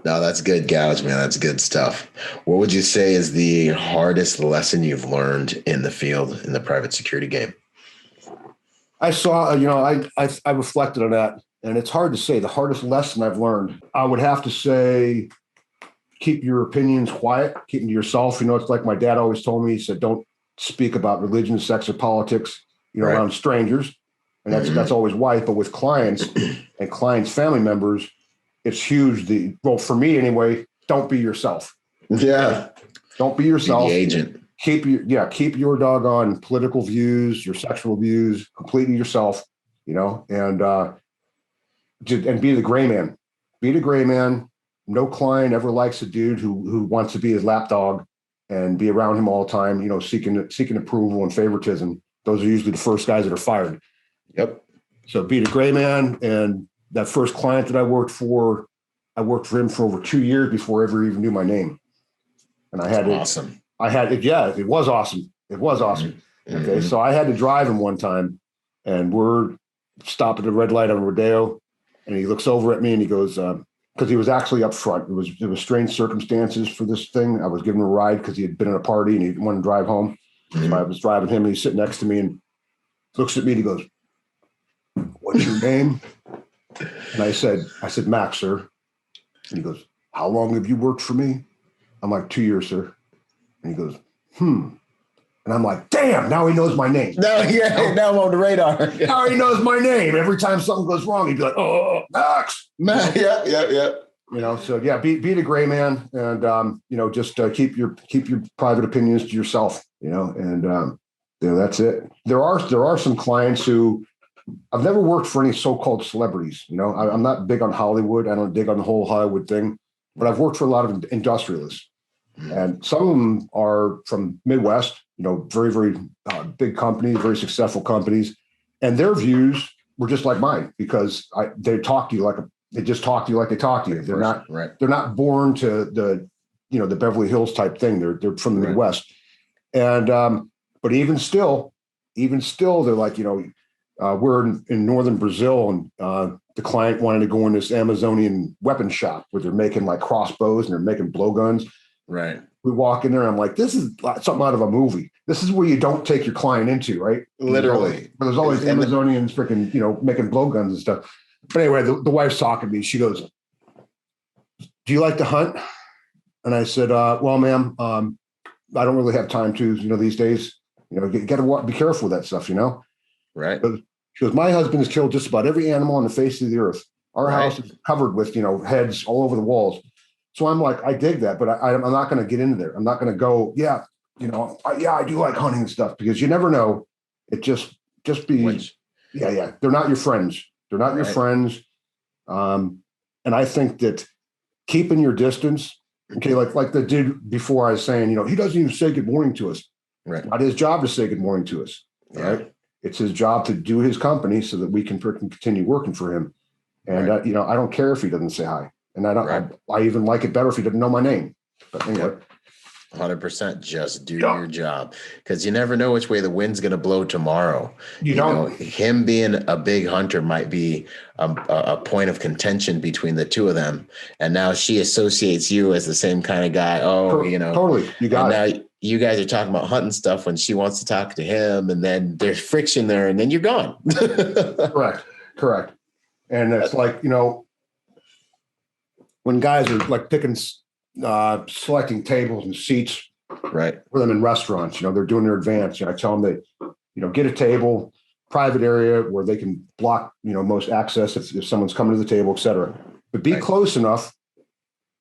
that's good gouge, man. That's good stuff. What would you say is the hardest lesson you've learned in the field in the private security game? I saw, I reflected on that, and it's hard to say the hardest lesson I've learned. I would have to say, keep your opinions quiet, keep them to yourself. It's like my dad always told me. He said, don't speak about religion, sex, or politics, right, around strangers. And that's always wise. But with clients and clients' family members, it's huge. For me anyway, don't be yourself. Yeah. Don't be yourself. Be the agent. Keep your doggone political views, your sexual views, completely yourself, and be the gray man. Be the gray man. No client ever likes a dude who wants to be his lapdog and be around him all the time, seeking approval and favoritism. Those are usually the first guys that are fired. Yep. So be the gray man. And that first client that I worked for him for over 2 years before I ever even knew my name. And I had awesome. It was awesome. It was awesome. Mm-hmm. Okay. So I had to drive him one time, and we're stopped at a red light on Rodeo, and he looks over at me and he goes, because he was actually up front. It was strange circumstances for this thing. I was giving him a ride because he had been at a party and he wanted to drive home. Mm-hmm. So I was driving him, and he's sitting next to me and looks at me and he goes, "What's your name?" And I said, "Max, sir." And he goes, "How long have you worked for me?" I'm like, 2 years, sir. And he goes, And I'm like, damn, now he knows my name. Now I'm on the radar. Now he knows my name. Every time something goes wrong, he'd be like, "Oh, Max." Yeah. So yeah, be the gray man, and just keep your private opinions to yourself. And that's it. There are some clients who I've never worked for any so-called celebrities. I'm not big on Hollywood. I don't dig on the whole Hollywood thing, but I've worked for a lot of industrialists. And some of them are from Midwest, very, very big companies, very successful companies. And their views were just like mine, because they talk to you like they just talk to you like they talk to you. They're not right. They're not born to the Beverly Hills type thing. They're from the Midwest. And but even still, they're like, we're in northern Brazil, and the client wanted to go in this Amazonian weapon shop where they're making like crossbows and they're making blowguns. Right. We walk in there and I'm like, this is something out of a movie. This is where you don't take your client into, right? Literally. There's always Amazonians freaking, making blowguns and stuff. But anyway, the wife's talking to me. She goes, "Do you like to hunt?" And I said, "Well, ma'am, I don't really have time to, these days, you got to be careful with that stuff, Right. She goes, "My husband has killed just about every animal on the face of the earth. Our house is covered with, heads all over the walls." So I'm like, I dig that, but I'm not going to get into there. I'm not going to go, I do like hunting and stuff, because you never know. It just be, They're not your friends. They're not your friends. And I think that keeping your distance, okay, like the dude before I was saying, he doesn't even say good morning to us. Right. It's not his job to say good morning to us. Yeah. Right. It's his job to do his company so that we can continue working for him. And, I don't care if he doesn't say hi. And I even like it better if he doesn't know my name. But anyway. 100%. Just do your job, because you never know which way the wind's going to blow tomorrow. You know, him being a big hunter might be a point of contention between the two of them. And now she associates you as the same kind of guy. Oh, Totally. You got it. you guys are talking about hunting stuff when she wants to talk to him, and then there's friction there, and then you're gone. Correct. And it's like, when guys are like selecting tables and seats right for them in restaurants, they're doing their advance. I tell them that, get a table, private area where they can block, most access if someone's coming to the table, et cetera. But be close enough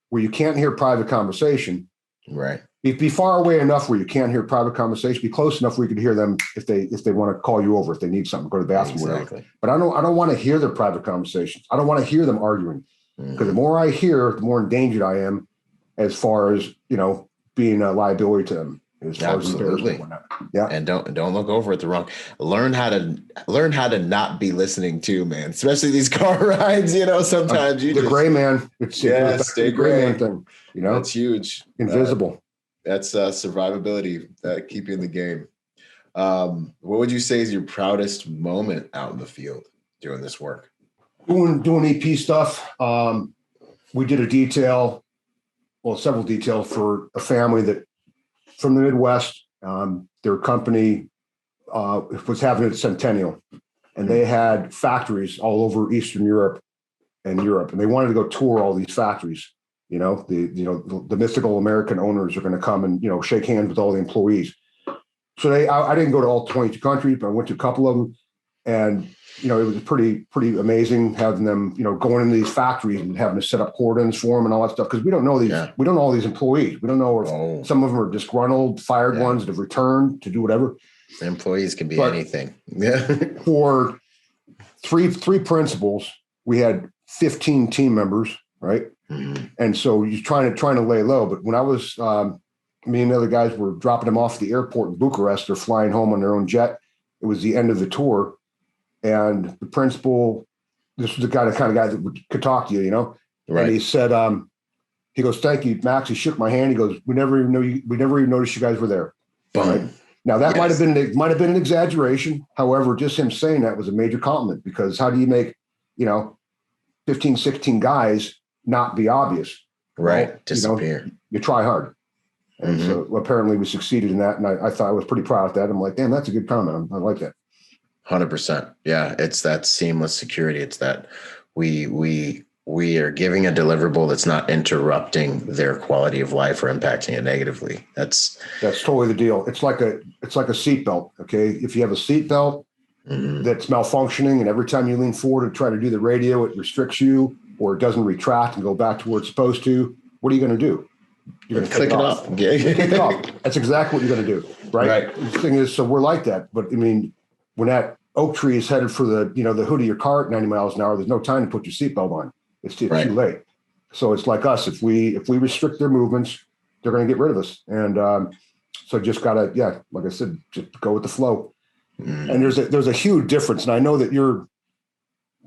where you can't hear private conversation. Right. Be far away enough where you can't hear private conversation. Be close enough where you can hear them if they want to call you over, if they need something, go to the bathroom, whatever. But I don't want to hear their private conversations. I don't want to hear them arguing, because the more I hear, the more endangered I am, as far as being a liability to them. Absolutely. Yeah. And don't look over at the wrong. Learn how to not be listening to, man. Especially these car rides. Sometimes the gray man. It's stay the gray man thing. That's huge. Invisible. That's survivability. Keep you in the game. What would you say is your proudest moment out in the field doing this work? Doing EP stuff. We did a detail, several details for a family that from the Midwest. Their company was having a centennial, and they had factories all over Eastern Europe, and they wanted to go tour all these factories. The mythical American owners are going to come and shake hands with all the employees. So I didn't go to all 22 countries, but I went to a couple of them, and it was pretty amazing having them going into these factories and having to set up cordons for them and all that stuff, because we don't know these we don't know all these employees. We don't know if some of them are disgruntled, fired ones that have returned to do whatever. Employees can be anything. Yeah. For three principals, we had 15 team members, right? Mm-hmm. And so you're trying to lay low. But when I was me and the other guys were dropping them off at the airport in Bucharest, they're flying home on their own jet. It was the end of the tour. And the principal, this was the kind of guy that could talk to you, Right. And he said, he goes, "Thank you, Max." He shook my hand. He goes, We never even noticed you guys were there. Right? Now that might have been an exaggeration. However, just him saying that was a major compliment, because how do you make, 15, 16 guys not be obvious? Right. Disappear. You try hard. And so apparently we succeeded in that. And I thought I was pretty proud of that. I'm like, damn, that's a good comment. I like that. 100%. Yeah. It's that seamless security. It's that we are giving a deliverable that's not interrupting their quality of life or impacting it negatively. That's totally the deal. It's like a seatbelt. Okay. If you have a seatbelt that's malfunctioning, and every time you lean forward to try to do the radio, it restricts you, or it doesn't retract and go back to where it's supposed to, what are you going to do? You're going to click it off. Yeah. Kick it off. That's exactly what you're going to do. Right. The thing is, so we're like that. But I mean, when that oak tree is headed for the hood of your car at 90 miles an hour, there's no time to put your seatbelt on. It's too late. So it's like us. If we restrict their movements, they're going to get rid of us. And so just got to, like I said, just go with the flow. And there's a huge difference. And I know that you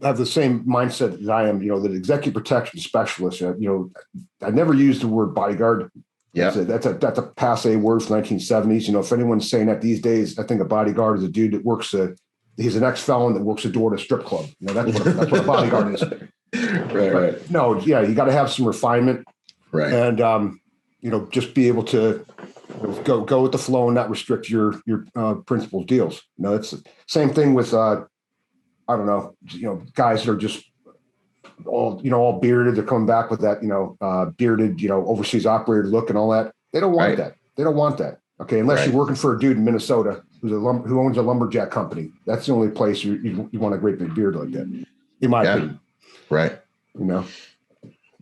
have the same mindset that I am, the executive protection specialist. I never used the word bodyguard. Yeah. That's a passe word from 1970s. If anyone's saying that these days, I think a bodyguard is a dude that works he's an ex-felon that works a door at a strip club. That's what a bodyguard is. Right. No, you got to have some refinement, right? And just be able to go with the flow and not restrict your principal's deals. It's the same thing with guys that are just all bearded. They're coming back with that bearded overseas operator look and all that. They don't want that. They don't want that. Okay, unless you're working for a dude in Minnesota who owns a lumberjack company. That's the only place you want a great big beard like that, in my opinion. Right.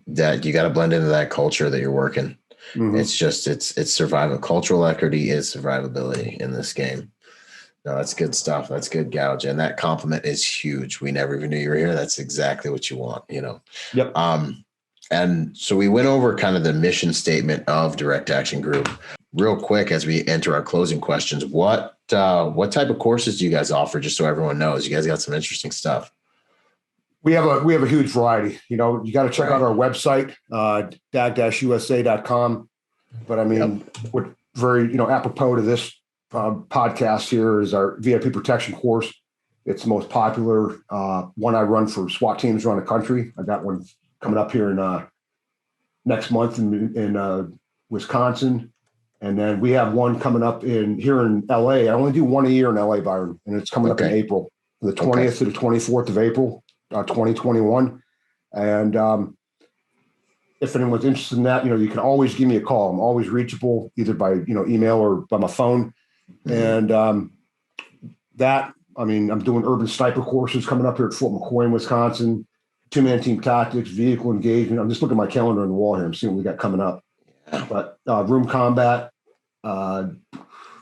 That you got to blend into that culture that you're working. Mm-hmm. It's just, it's survival. Cultural equity is survivability in this game. No, that's good stuff. That's good, Gouge. And that compliment is huge. We never even knew you were here. That's exactly what you want, Yep. And so we went over kind of the mission statement of Direct Action Group real quick as we enter our closing questions. What type of courses do you guys offer? Just so everyone knows, you guys got some interesting stuff. We have a huge variety. You got to check out our website, dag-usa.com. But I mean, what very, apropos to this podcast here is our VIP protection course. It's the most popular one I run for SWAT teams around the country. I got one coming up here in next month in Wisconsin. And then we have one coming up here in LA. I only do one a year in LA, Byron, and it's coming up in April, the 20th to the 24th of April, 2021. And if anyone's interested in that, you can always give me a call. I'm always reachable either by, email or by my phone. And I'm doing urban sniper courses coming up here at Fort McCoy in Wisconsin, 2-man team tactics, vehicle engagement. I'm just looking at my calendar on the wall here. I'm seeing what we got coming up. But room combat, our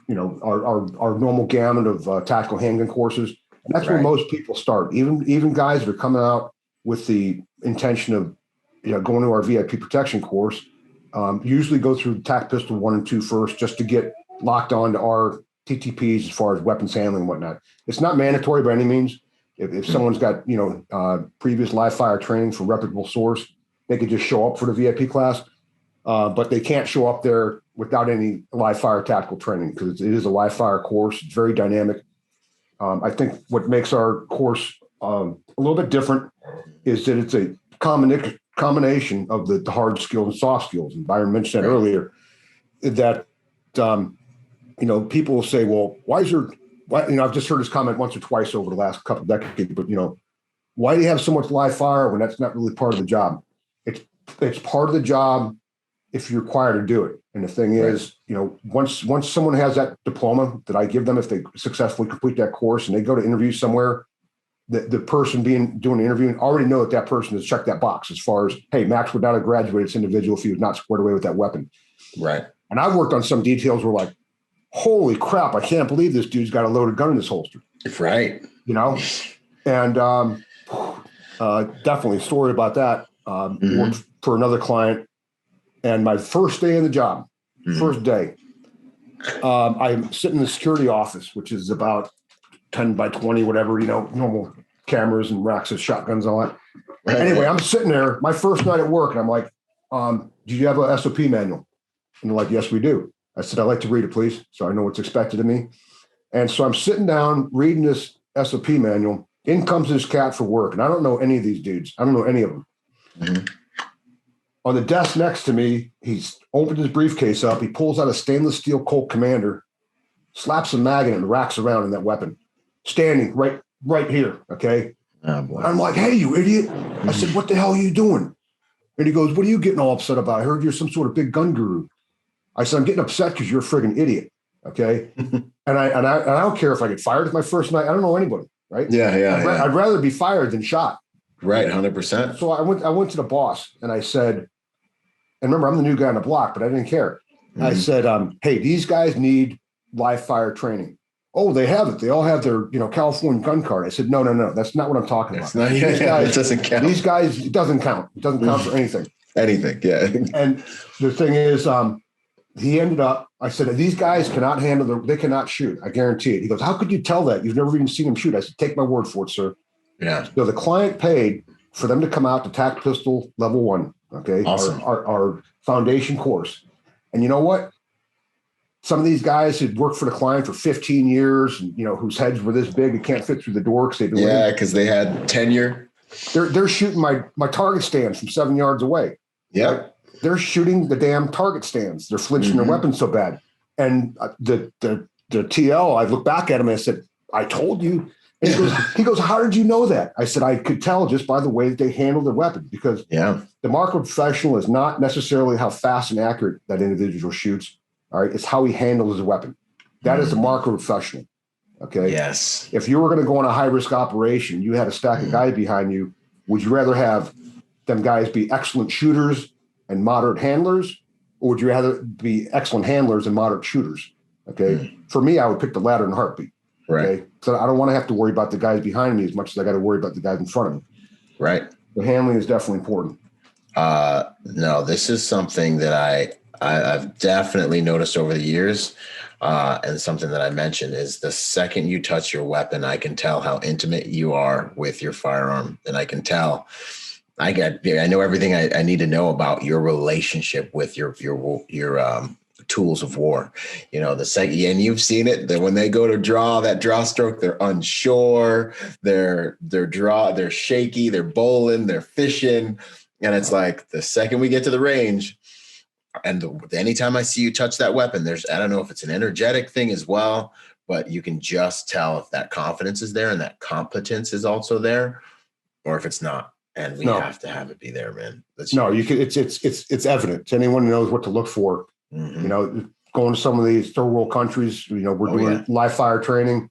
normal gamut of tactical handgun courses. And that's where most people start. Even guys that are coming out with the intention of going to our VIP protection course, usually go through TAC Pistol 1 and 2 first, just to get locked on to our TTPs as far as weapons handling and whatnot. It's not mandatory by any means. If someone's got previous live fire training from reputable source, they could just show up for the VIP class. But they can't show up there without any live fire tactical training, because it is a live fire course. It's very dynamic. I think what makes our course a little bit different is that it's a combination of the hard skills and soft skills. And Byron mentioned that earlier, that, people will say, well, I've just heard this comment once or twice over the last couple of decades, but, why do you have so much live fire when that's not really part of the job? It's part of the job if you're required to do it. And the thing is, once someone has that diploma that I give them, if they successfully complete that course and they go to interview somewhere, the person doing the interviewing already know that person has checked that box as far as, hey, Max would not have graduated this individual if he was not squared away with that weapon. Right. And I've worked on some details where like, holy crap, I can't believe this dude's got a loaded gun in his holster. Right. And definitely a story about that. Worked for another client. And my first day in the job, first day, I'm sitting in the security office, which is about 10 by 20, whatever, normal cameras and racks of shotguns and all that. Right. Anyway, I'm sitting there, my first night at work, and I'm like, do you have a SOP manual? And they're like, yes, we do. I said, I'd like to read it, please, so I know what's expected of me. And so I'm sitting down reading this SOP manual. In comes this cat for work, and I don't know any of these dudes. I don't know any of them. Mm-hmm. On the desk next to me, he's opened his briefcase up. He pulls out a stainless steel Colt Commander, slaps a mag in it, and racks around in that weapon, standing right here. Okay. Oh, boy. I'm like, hey, you idiot. I said, what the hell are you doing? And he goes, what are you getting all upset about? I heard you're some sort of big gun guru. I said, I'm getting upset because you're a friggin' idiot. Okay. and I don't care if I get fired. It's my first night. I don't know anybody. Right. Yeah. I'd rather be fired than shot. Right. 100%. So I went to the boss and I said, and remember, I'm the new guy on the block, but I didn't care. Mm-hmm. I said, hey, these guys need live fire training. Oh, they have it. They all have their, California gun card. I said, no. That's not what I'm talking about. Not, guys, it doesn't count. These guys, it doesn't count. It doesn't count for anything. Anything, yeah. And the thing is, he ended up, I said, these guys cannot they cannot shoot. I guarantee it. He goes, how could you tell that? You've never even seen them shoot. I said, take my word for it, sir. Yeah. So the client paid for them to come out to TAC Pistol Level 1. Okay. Awesome. Our foundation course. And you know what? Some of these guys had worked for the client for 15 years, and, whose heads were this big, it can't fit through the door because they've been because they had tenure. They're shooting my target stands from 7 yards away. Yeah. Right? They're shooting the damn target stands. They're flinching their weapons so bad. And the TL, I looked back at him and I said, I told you. And he goes, how did you know that? I said, I could tell just by the way that they handle their weapon, because the mark of professional is not necessarily how fast and accurate that individual shoots. All right. It's how he handles his weapon. That is the mark of professional. Okay. Yes. If you were going to go on a high risk operation, you had a stack of guys behind you. Would you rather have them guys be excellent shooters and moderate handlers, or would you rather be excellent handlers and moderate shooters? Okay. For me, I would pick the latter in a heartbeat. Right. Okay. So I don't want to have to worry about the guys behind me as much as I got to worry about the guys in front of me. Right. The handling is definitely important. No, this is something that I've definitely noticed over the years. And something that I mentioned is the second you touch your weapon, I can tell how intimate you are with your firearm. And I can tell I know everything I need to know about your relationship with your tools of war. The second, and you've seen it, that when they go to draw that draw stroke, they're unsure, they're shaky, they're bowling, they're fishing. And it's like the second we get to the range, anytime I see you touch that weapon, I don't know if it's an energetic thing as well, but you can just tell if that confidence is there and that competence is also there, or if it's not. And we have to have it be there, man. You can. It's evident to anyone who knows what to look for. Mm-hmm. Going to some of these third world countries, we're doing live fire training.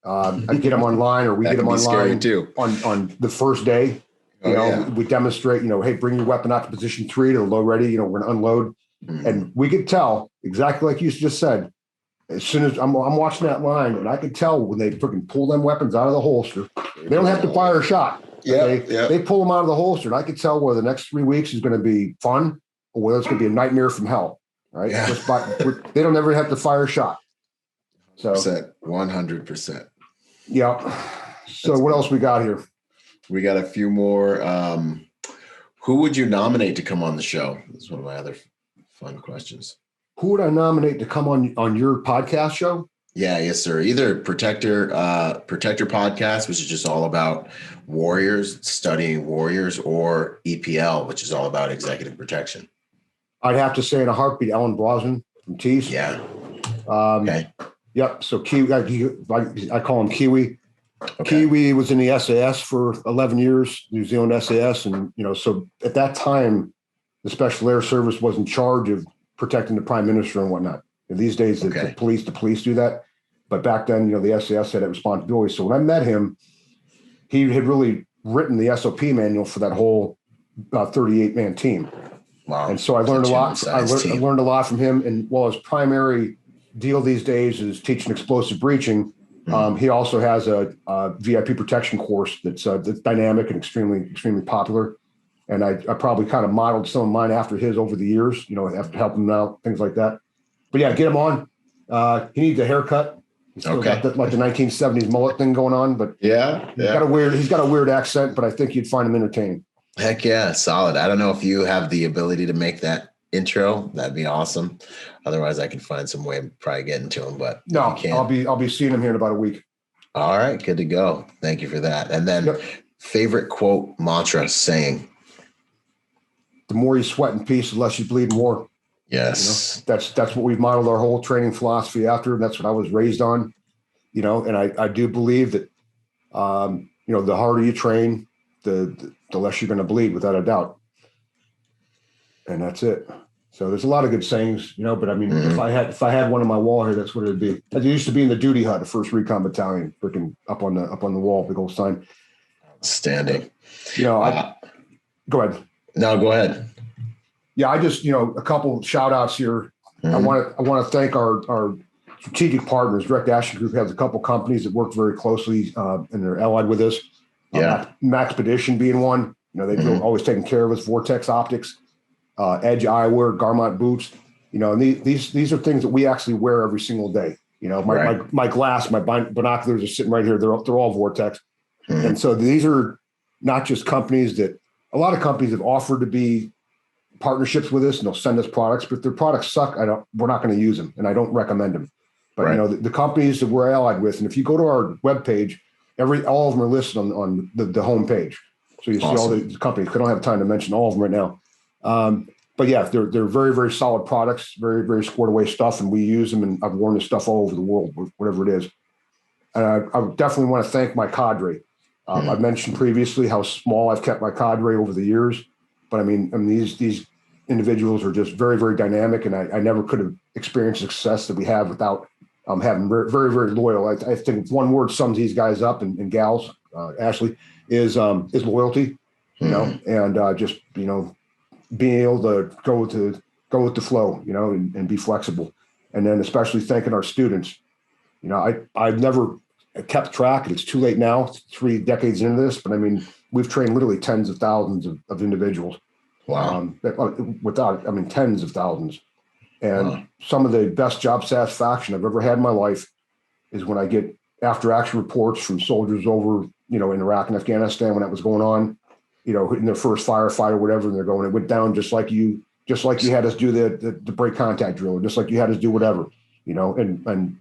I get them online, or we get them online too. On the first day. We demonstrate. Hey, bring your weapon out to position 3 to load ready. We're gonna unload, and we could tell exactly like you just said. As soon as I'm watching that line, and I could tell when they freaking pull them weapons out of the holster, they don't have to fire a shot. They pull them out of the holster, and I could tell whether the next 3 weeks is going to be fun or whether it's going to be a nightmare from hell. Right? Yeah. They don't ever have to fire a shot. So 100%. Yeah. So what else we got here? We got a few more. Who would you nominate to come on the show? That's one of my other fun questions. Who would I nominate to come on your podcast show? Yeah, yes, sir. Either Protector podcast, which is just all about warriors, studying warriors, or EPL, which is all about executive protection. I'd have to say in a heartbeat, Alan Brosnan from Tees. Yeah. Okay. Yep. So Kiwi, I call him Kiwi. Okay. Kiwi was in the SAS for 11 years, New Zealand SAS. And, so at that time, the Special Air Service was in charge of protecting the Prime Minister and whatnot. And these days, the police do that. But back then, the SAS had that responsibility. So when I met him, he had really written the SOP manual for that whole 38-man team. Wow. And so I learned a lot. I learned a lot from him. And while his primary deal these days is teaching explosive breaching, he also has a VIP protection course that's dynamic and extremely popular. And I probably kind of modeled some of mine after his over the years, have to help him out, things like that. But yeah, get him on. He needs a haircut. He's still got the 1970s mullet thing going on, but he's got a weird accent, but I think you'd find him entertaining. Heck yeah, solid. I don't know if you have the ability to make that intro. That'd be awesome. Otherwise, I can find some way of probably getting to him. But no, I'll be seeing him here in about a week. All right, good to go. Thank you for that. And then favorite quote, mantra, saying. The more you sweat in peace, the less you bleed in war. Yes. That's what we've modeled our whole training philosophy after. And that's what I was raised on, and I do believe that, the harder you train, the less you're going to bleed, without a doubt. And that's it. So there's a lot of good sayings, but I mean, if I had one on my wall here, that's what it'd be. I used to be in the duty hut, the 1st Recon Battalion, freaking up on the wall, big old sign. Outstanding. Go ahead. No, go ahead. Yeah, I just, a couple shout outs here. I want to thank our strategic partners. Direct Action Group has a couple companies that work very closely and they're allied with us. Maxpedition being one. They've always taken care of us. Vortex Optics, Edge Eyewear, Garmont boots. And these are things that we actually wear every single day. My glass, my binoculars are sitting right here. They're all Vortex. And so these are not just companies that a lot of companies have offered to be partnerships with us and they'll send us products, but if their products suck, we're not going to use them and I don't recommend them. But the companies that we're allied with, and if you go to our webpage, all of them are listed on the home page. So you see all the companies. I don't have time to mention all of them right now. But yeah, they're very, very solid products, very, very squared away stuff. And we use them, and I've worn this stuff all over the world, whatever it is. And I definitely want to thank my cadre. I've mentioned previously how small I've kept my cadre over the years, but I mean these individuals are just very, very dynamic, and I never could have experienced success that we have without having very, very, very loyal. I think one word sums these guys up and gals, Ashley, is loyalty, and just being able to go with the flow, and be flexible, and then especially thanking our students. I've never kept track, and it's too late now, 3 decades into this, but I mean, we've trained literally tens of thousands of individuals. Wow. Tens of thousands. And some of the best job satisfaction I've ever had in my life is when I get after action reports from soldiers over, in Iraq and Afghanistan when that was going on, in their first firefight or whatever, and they're going, it went down just like you had us do the break contact drill, just like you had us do whatever, and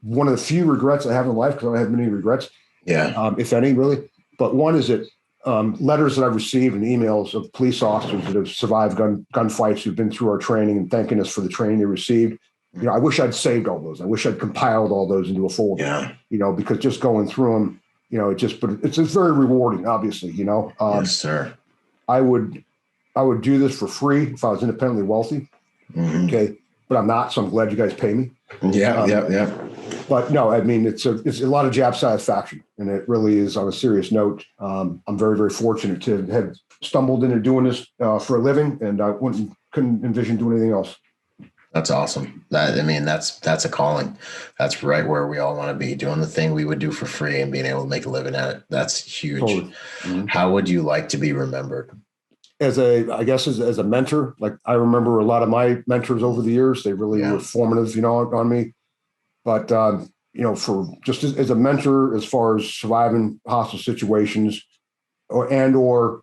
one of the few regrets I have in life, because I don't have many regrets, if any, really. But one is that letters that I've received and emails of police officers that have survived gunfights who've been through our training and thanking us for the training they received. I wish I'd saved all those. I wish I'd compiled all those into a folder. Yeah. Because just going through them, it's very rewarding. Obviously, Yes, sir. I would do this for free if I was independently wealthy. Mm-hmm. Okay, but I'm not, so I'm glad you guys pay me. Yeah. But no, I mean, it's a lot of job satisfaction, and it really is. On a serious note, I'm very, very fortunate to have stumbled into doing this for a living, and I couldn't envision doing anything else. That's awesome. That's a calling. That's right where we all want to be, doing the thing we would do for free and being able to make a living at it. That's huge. Totally. Mm-hmm. How would you like to be remembered? As a mentor. Like, I remember a lot of my mentors over the years. They really were formative, on me. But, for just as a mentor, as far as surviving hostile situations or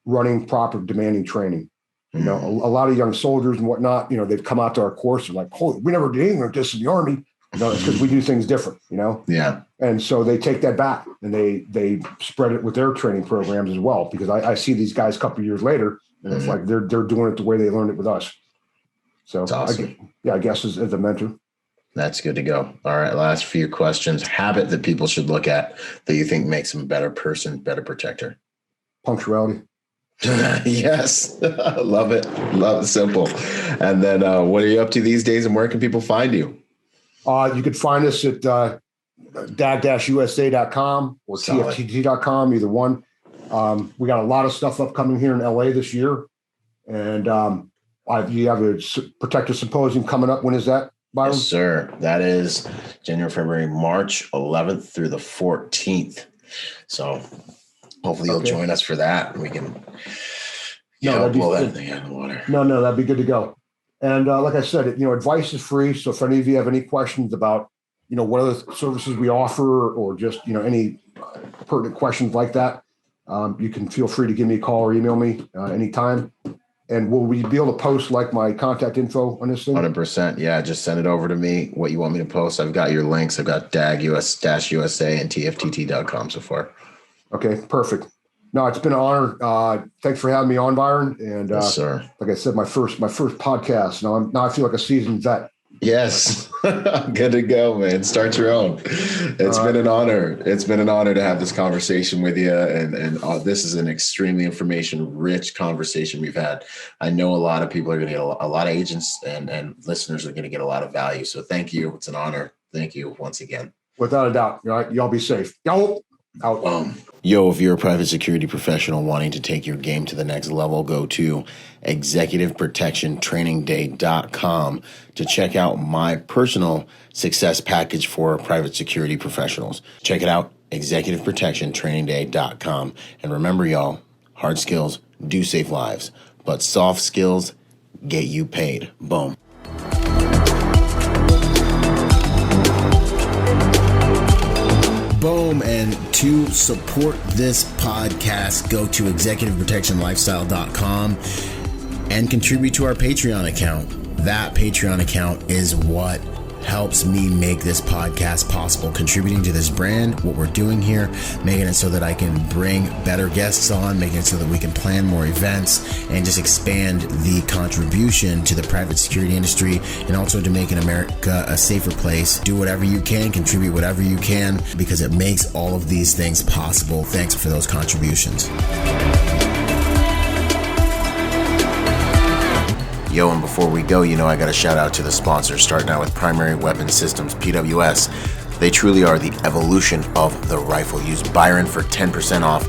running proper demanding training, a lot of young soldiers and whatnot, they've come out to our course and like, holy, we never did anything like this in the Army. It's because we do things different, Yeah. And so they take that back and they spread it with their training programs as well, because I see these guys a couple of years later and it's like they're doing it the way they learned it with us. So that's awesome. I guess as a mentor. That's good to go. All right. Last few questions. Habit that people should look at that you think makes them a better person, better protector. Punctuality. Yes. Love it. Love it. Simple. And then what are you up to these days and where can people find you? You could find us at dag-usa.com or tftt.com, either one. We got a lot of stuff upcoming here in LA this year. And you have a protector symposium coming up. When is that, Byron? Yes, sir. That is January, February, March 11th through the 14th. So hopefully you'll join us for that. And we can blow that thing out of the water. No, that'd be good to go. And like I said, advice is free. So if any of you have any questions about, what other services we offer or just, any pertinent questions like that, you can feel free to give me a call or email me anytime. And will we be able to post like my contact info on this thing? 100%. Yeah. Just send it over to me. What you want me to post. I've got your links. I've got dag-usa and tftt.com so far. Okay. Perfect. No, it's been an honor. Thanks for having me on, Byron. And yes, sir. Like I said, my first podcast. Now I feel like a seasoned vet. Yes. Good to go, man. Start your own. It's been an honor. It's been an honor to have this conversation with you. And this is an extremely information-rich conversation we've had. I know a lot of people are going to get a lot of agents and listeners are going to get a lot of value. So thank you. It's an honor. Thank you once again. Without a doubt. All right. Y'all be safe. Y'all out. Yo, if you're a private security professional wanting to take your game to the next level, go to executiveprotectiontrainingday.com to check out my personal success package for private security professionals. Check it out, executiveprotectiontrainingday.com. And remember, y'all, hard skills do save lives, but soft skills get you paid. Boom. Boom. And to support this podcast, go to executiveprotectionlifestyle.com and contribute to our Patreon account. That Patreon account is what helps me make this podcast possible, contributing to this brand, what we're doing here, making it so that I can bring better guests on, making it so that we can plan more events and just expand the contribution to the private security industry and also to making America a safer place. Do whatever you can, contribute whatever you can, because it makes all of these things possible. Thanks for those contributions. Yo, and before we go, I got a shout out to the sponsors, starting out with Primary Weapon Systems, PWS. They truly are the evolution of the rifle. Use Byron for 10% off.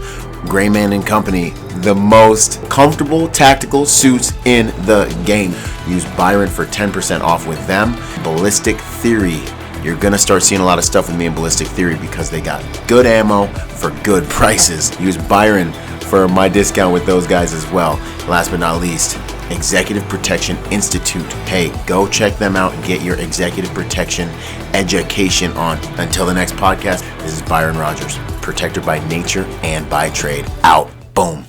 Grayman & Company, the most comfortable tactical suits in the game. Use Byron for 10% off with them. Ballistic Theory. You're going to start seeing a lot of stuff with me in Ballistic Theory because they got good ammo for good prices. Use Byron for my discount with those guys as well. Last but not least, Executive Protection Institute. Hey, go check them out and get your executive protection education on. Until the next podcast, this is Byron Rodgers, protector by nature and by trade. Out. Boom.